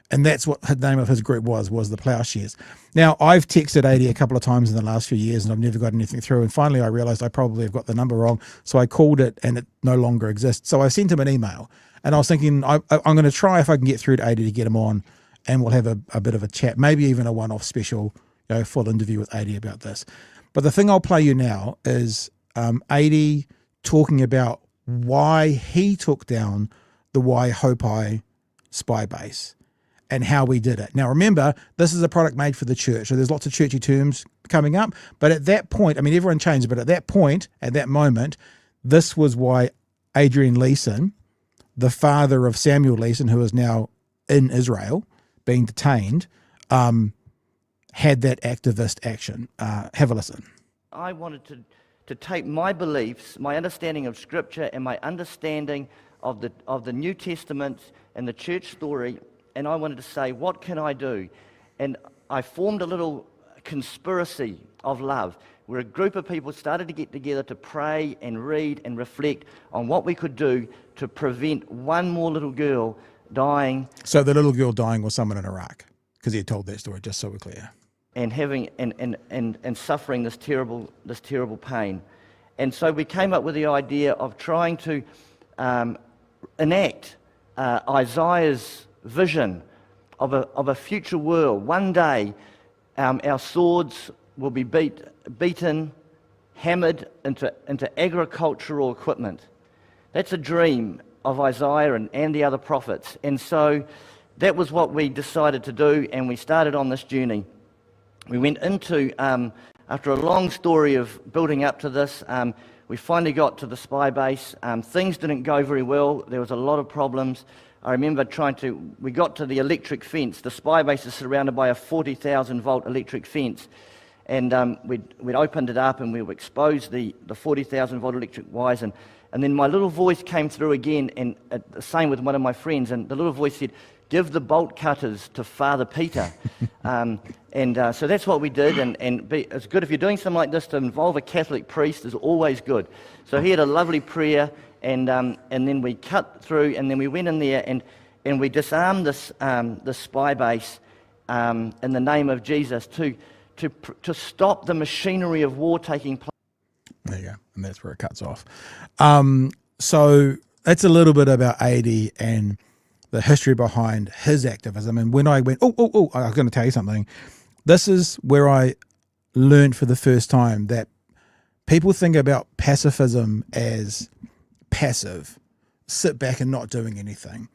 And that's what the name of his group was the Plowshares. Now, I've texted AD a couple of times in the last few years and I've never got anything through. And finally, I realized I probably have got the number wrong. So I called it and it no longer exists. So I sent him an email and I was thinking, I'm going to try if I can get through to AD to get him on and we'll have a bit of a chat, maybe even a one-off special, full interview with AD about this. But the thing I'll play you now is AD talking about why he took down the Waihopai spy base and how we did it. Now, remember, this is a product made for the church, so there's lots of churchy terms coming up. But at that point, I mean, everyone changes, but at that point, at that moment, this was why Adrian Leeson, the father of Samuel Leeson, who is now in Israel, being detained, had that activist action. Have a listen. I wanted to take my beliefs, my understanding of Scripture, and my understanding of the New Testament and the church story, and I wanted to say, what can I do? And I formed a little conspiracy of love where a group of people started to get together to pray and read and reflect on what we could do to prevent one more little girl dying. So the little girl dying was someone in Iraq, because he had told that story, just so we're clear. And having and suffering this terrible pain. And so we came up with the idea of trying to enact Isaiah's vision of a future world. One day our swords will be beaten, hammered into agricultural equipment. That's a dream of Isaiah and the other prophets. And so that was what we decided to do, and we started on this journey. We went into, after a long story of building up to this, we finally got to the spy base. Things didn't go very well. There was a lot of problems. I remember we got to the electric fence. The spy base is surrounded by a 40,000 volt electric fence. And we'd opened it up and we exposed the 40,000 volt electric wires. And then my little voice came through again, and the same with one of my friends. And the little voice said, "Give the bolt cutters to Father Peter." So that's what we did. And it's good if you're doing something like this, to involve a Catholic priest is always good. So he had a lovely prayer, and then we cut through, and then we went in there and we disarmed this spy base in the name of Jesus to stop the machinery of war taking place. There you go, and that's where it cuts off. So that's a little bit about AD and the history behind his activism. And when I went, I was going to tell you something. This is where I learned for the first time that people think about pacifism as passive, sit back and not doing anything.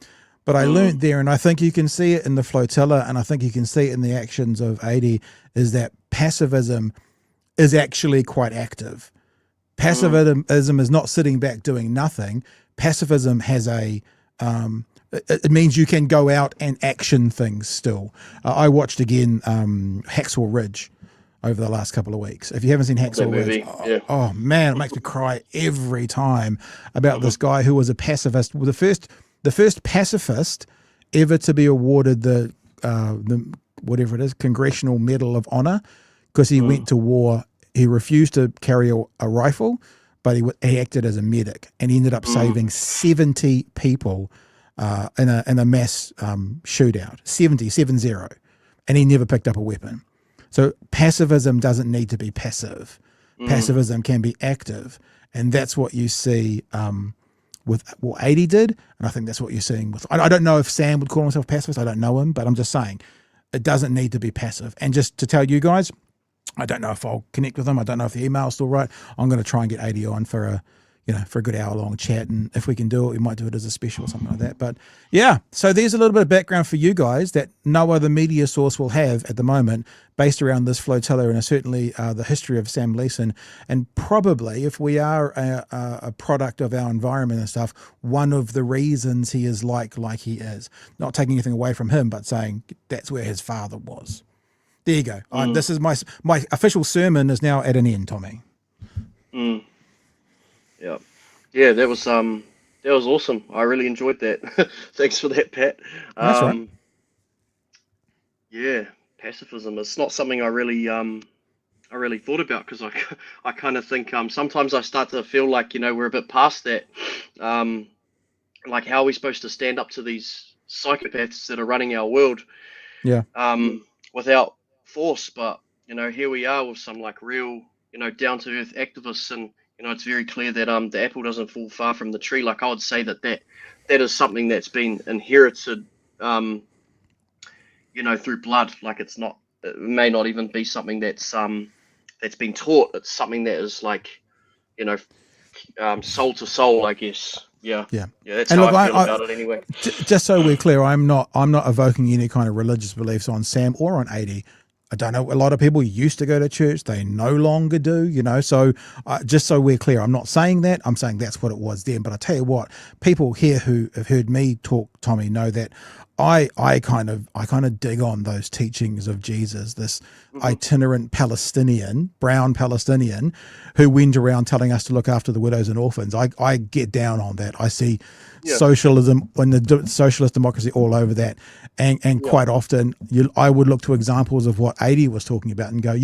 But I learned there, and I think you can see it in the Flotilla, and I think you can see it in the actions of AD, is that pacifism is actually quite active. Pacifism is not sitting back doing nothing. Pacifism has it means you can go out and action things still. I watched again Hacksaw Ridge over the last couple of weeks. If you haven't seen Hacksaw Ridge, oh man, it makes me cry every time about this guy who was a pacifist. Well, the first pacifist ever to be awarded the whatever it is, Congressional Medal of Honor, because he went to war. He refused to carry a rifle, but he acted as a medic, and he ended up saving 70 people in a mass shootout, 70, and he never picked up a weapon. So pacifism doesn't need to be passive. Pacifism can be active, and that's what you see with what AD did, and I think that's what you're seeing with. I don't know if Sam would call himself pacifist. I don't know him, but I'm just saying it doesn't need to be passive. And just to tell you guys, I don't know if I'll connect with him. I don't know if the email's still right. I'm going to try and get AD on for a good hour-long chat, and if we can do it, we might do it as a special or something like that. But yeah, so there's a little bit of background for you guys that no other media source will have at the moment, based around this Flotilla, and certainly the history of Sam Leeson, and probably, if we are a product of our environment and stuff, one of the reasons he is like he is. Not taking anything away from him, but saying that's where his father was. There you go. This is my official sermon is now at an end, Tommy. Yeah, that was awesome. I really enjoyed that. Thanks for that, Pat. That's right. Yeah, pacifism. It's not something I really thought about, because I kind of think sometimes I start to feel like we're a bit past that. Like, how are we supposed to stand up to these psychopaths that are running our world? Yeah. Without force, but here we are with some like real down to earth activists, and it's very clear that the apple doesn't fall far from the tree. Like, I would say that is something that's been inherited through blood. Like, it may not even be something that's been taught. It's something that is like soul to soul, I guess. Yeah. That's how I feel about it anyway. Just so we're clear, I'm not evoking any kind of religious beliefs on Sam or on AD. I don't know. A lot of people used to go to church; they no longer do. So just so we're clear, I'm not saying that. I'm saying that's what it was then. But I tell you what, people here who have heard me talk, Tommy, know that I kind of dig on those teachings of Jesus, this itinerant brown Palestinian, who went around telling us to look after the widows and orphans. I get down on that. I see socialism and the socialist democracy all over that, and quite often I would look to examples of what AD was talking about and go,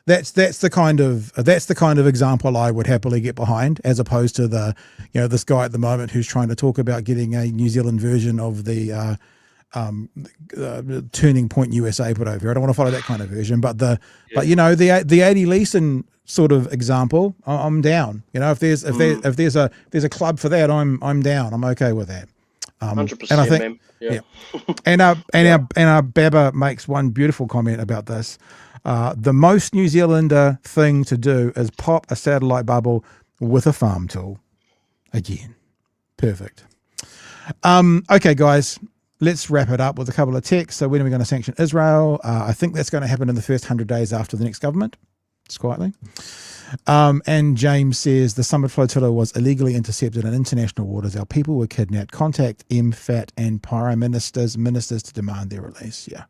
that's the kind of example I would happily get behind, as opposed to the this guy at the moment who's trying to talk about getting a New Zealand version of the Turning Point USA put over here. I don't want to follow that kind of version, but the AD Leeson sort of example, I'm down. If there's a club for that, I'm down. I'm okay with that. 100%, and I think, and our Baba makes one beautiful comment about this. The most New Zealander thing to do is pop a satellite bubble with a farm tool. Again, perfect. Okay, guys, let's wrap it up with a couple of texts. So when are we going to sanction Israel? I think that's going to happen in the first 100 days after the next government. just quietly. And James says the Summit Flotilla was illegally intercepted in international waters. Our people were kidnapped. Contact MFAT and Prime ministers to demand their release. Yeah.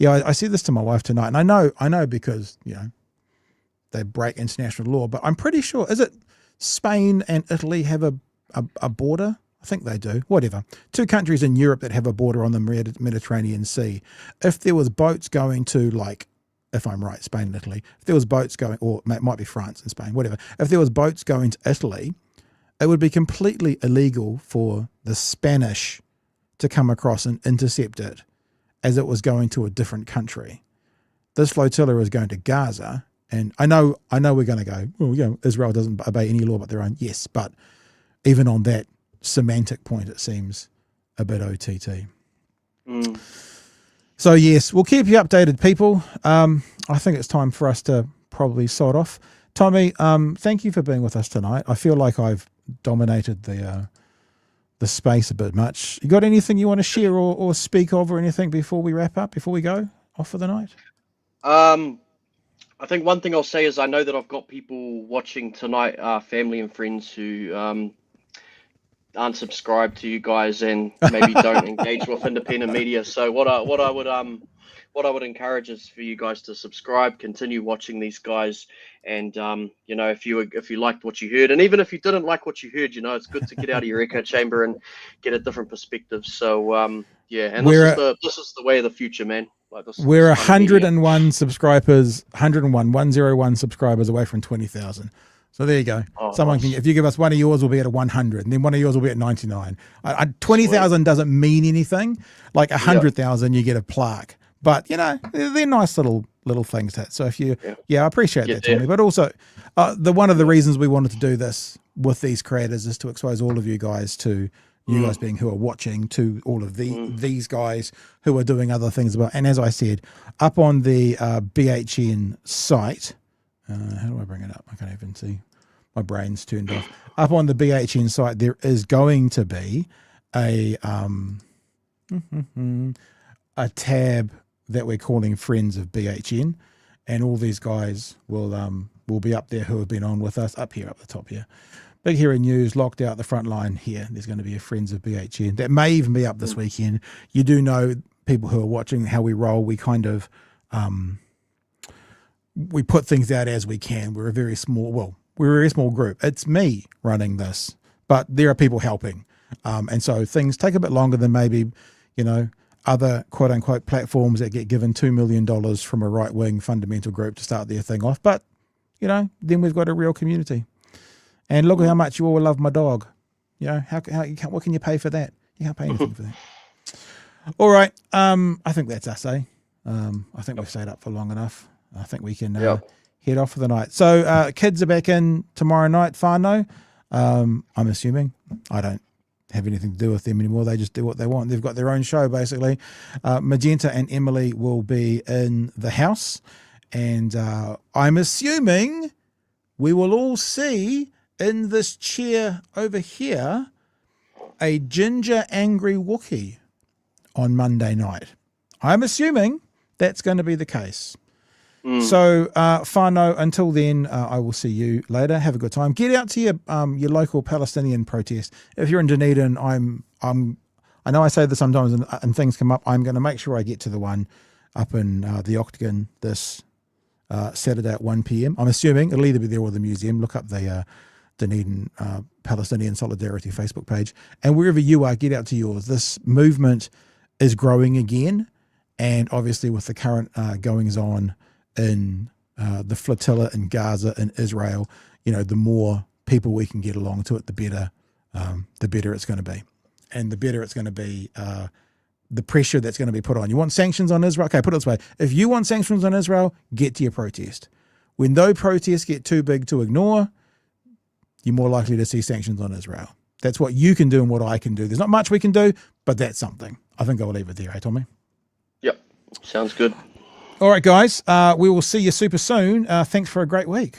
I said this to my wife tonight, and I know because they break international law, but I'm pretty sure, is it Spain and Italy have a border? I think they do. Whatever. 2 countries in Europe that have a border on the Mediterranean Sea. If there was boats going to, like, if I'm right, Spain and Italy, if there was boats going, or it might be France and Spain, whatever. If there was boats going to Italy, it would be completely illegal for the Spanish to come across and intercept it as it was going to a different country. This flotilla is going to Gaza, and I know we're going to go, well, Israel doesn't obey any law but their own. Yes, but even on that semantic point, it seems a bit OTT. So yes, we'll keep you updated, people. I think it's time for us to probably sod off. Tommy, thank you for being with us tonight. I feel like I've dominated the space a bit much. You got anything you want to share or speak of or anything before we wrap up, before we go off for the night? I think one thing I'll say is I know that I've got people watching tonight, family and friends who aren't subscribed to you guys and maybe don't engage with independent media. So what I would encourage is for you guys to subscribe, continue watching these guys, and if you liked what you heard, and even if you didn't like what you heard, it's good to get out of your echo chamber and get a different perspective. So and this is the way of the future, man. We're 101 subscribers, 101 subscribers away from 20,000. So there you go. Someone can, if you give us one of yours, we'll be at 100, and then one of yours will be at 99. 20,000 doesn't mean anything. Like 100,000, you get a plaque. But they're nice little things. So if you, I appreciate that, Tommy. But also, one of the reasons we wanted to do this with these creators is to expose all of you guys to you guys being who are watching, to all of these guys who are doing other things about. And as I said, up on the BHN site. How do I bring it up? I can't even see. My brain's turned off. Up on the BHN site, there is going to be a tab that we're calling Friends of BHN, and all these guys will be up there who have been on with us up here, up the top here. Big Hero News, locked out the front line here. There's going to be a Friends of BHN that may even be up this weekend. You do know, people who are watching, how we roll. We kind of we put things out as we can. We're a very small group. It's me running this, but there are people helping. And so things take a bit longer than maybe, other quote unquote platforms that get given $2 million from a right wing fundamental group to start their thing off. But, then we've got a real community. And look at how much you all love my dog. What can you pay for that? You can't pay anything for that. All right. I think that's us, eh? I think we've stayed up for long enough. I think we can head off for the night. So kids are back in tomorrow night, whānau. I'm assuming. I don't have anything to do with them anymore. They just do what they want. They've got their own show, basically. Magenta and Emily will be in the house. And I'm assuming we will all see in this chair over here a ginger angry Wookiee on Monday night. I'm assuming that's going to be the case. So, whānau, until then, I will see you later. Have a good time. Get out to your local Palestinian protest. If you're in Dunedin, I know I say this sometimes and things come up. I'm going to make sure I get to the one up in the Octagon this Saturday at 1 p.m. I'm assuming it'll either be there or the museum. Look up the Dunedin Palestinian Solidarity Facebook page. And wherever you are, get out to yours. This movement is growing again. And obviously with the current goings-on in the flotilla in Gaza and Israel, the more people we can get along to it, the better it's going to be. And the better it's going to be, the pressure that's going to be put on. You want sanctions on Israel? Okay, put it this way. If you want sanctions on Israel, get to your protest. When those protests get too big to ignore, you're more likely to see sanctions on Israel. That's what you can do and what I can do. There's not much we can do, but that's something. I think I'll leave it there, hey, Tommy? Yep, sounds good. All right, guys, we will see you super soon. Thanks for a great week.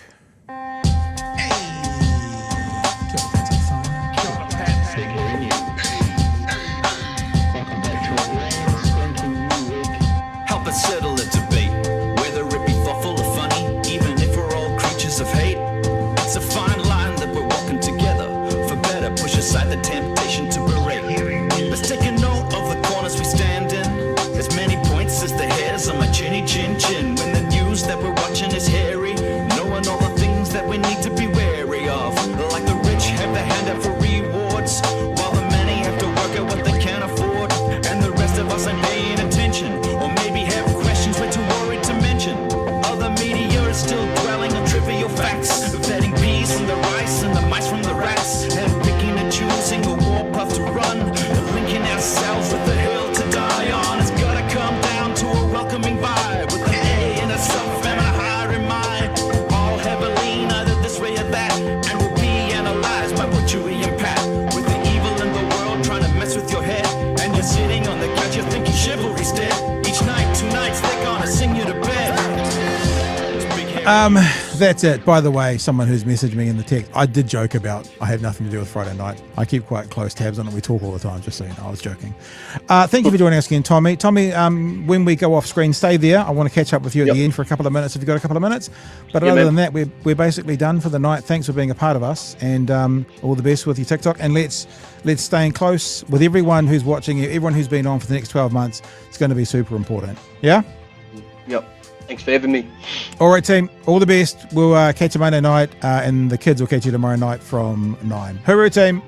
Help us settle a debate, whether it be thoughtful or funny, even if we're all That's it. By the way, someone who's messaged me in the text, I did joke about I had nothing to do with Friday night. I keep quite close tabs on it. We talk all the time, just so you know. I was joking. Thank you for joining us again, Tommy. Tommy, when we go off screen, stay there. I want to catch up with you at the end for a couple of minutes if you've got a couple of minutes. But other than that, we're basically done for the night. Thanks for being a part of us, and all the best with your TikTok. And let's stay in close with everyone who's watching you, everyone who's been on for the next 12 months. It's going to be super important. Yeah? Yep. Thanks for having me. All right, team. All the best. We'll catch you Monday night, and the kids will catch you tomorrow night from 9. Hooroo, team.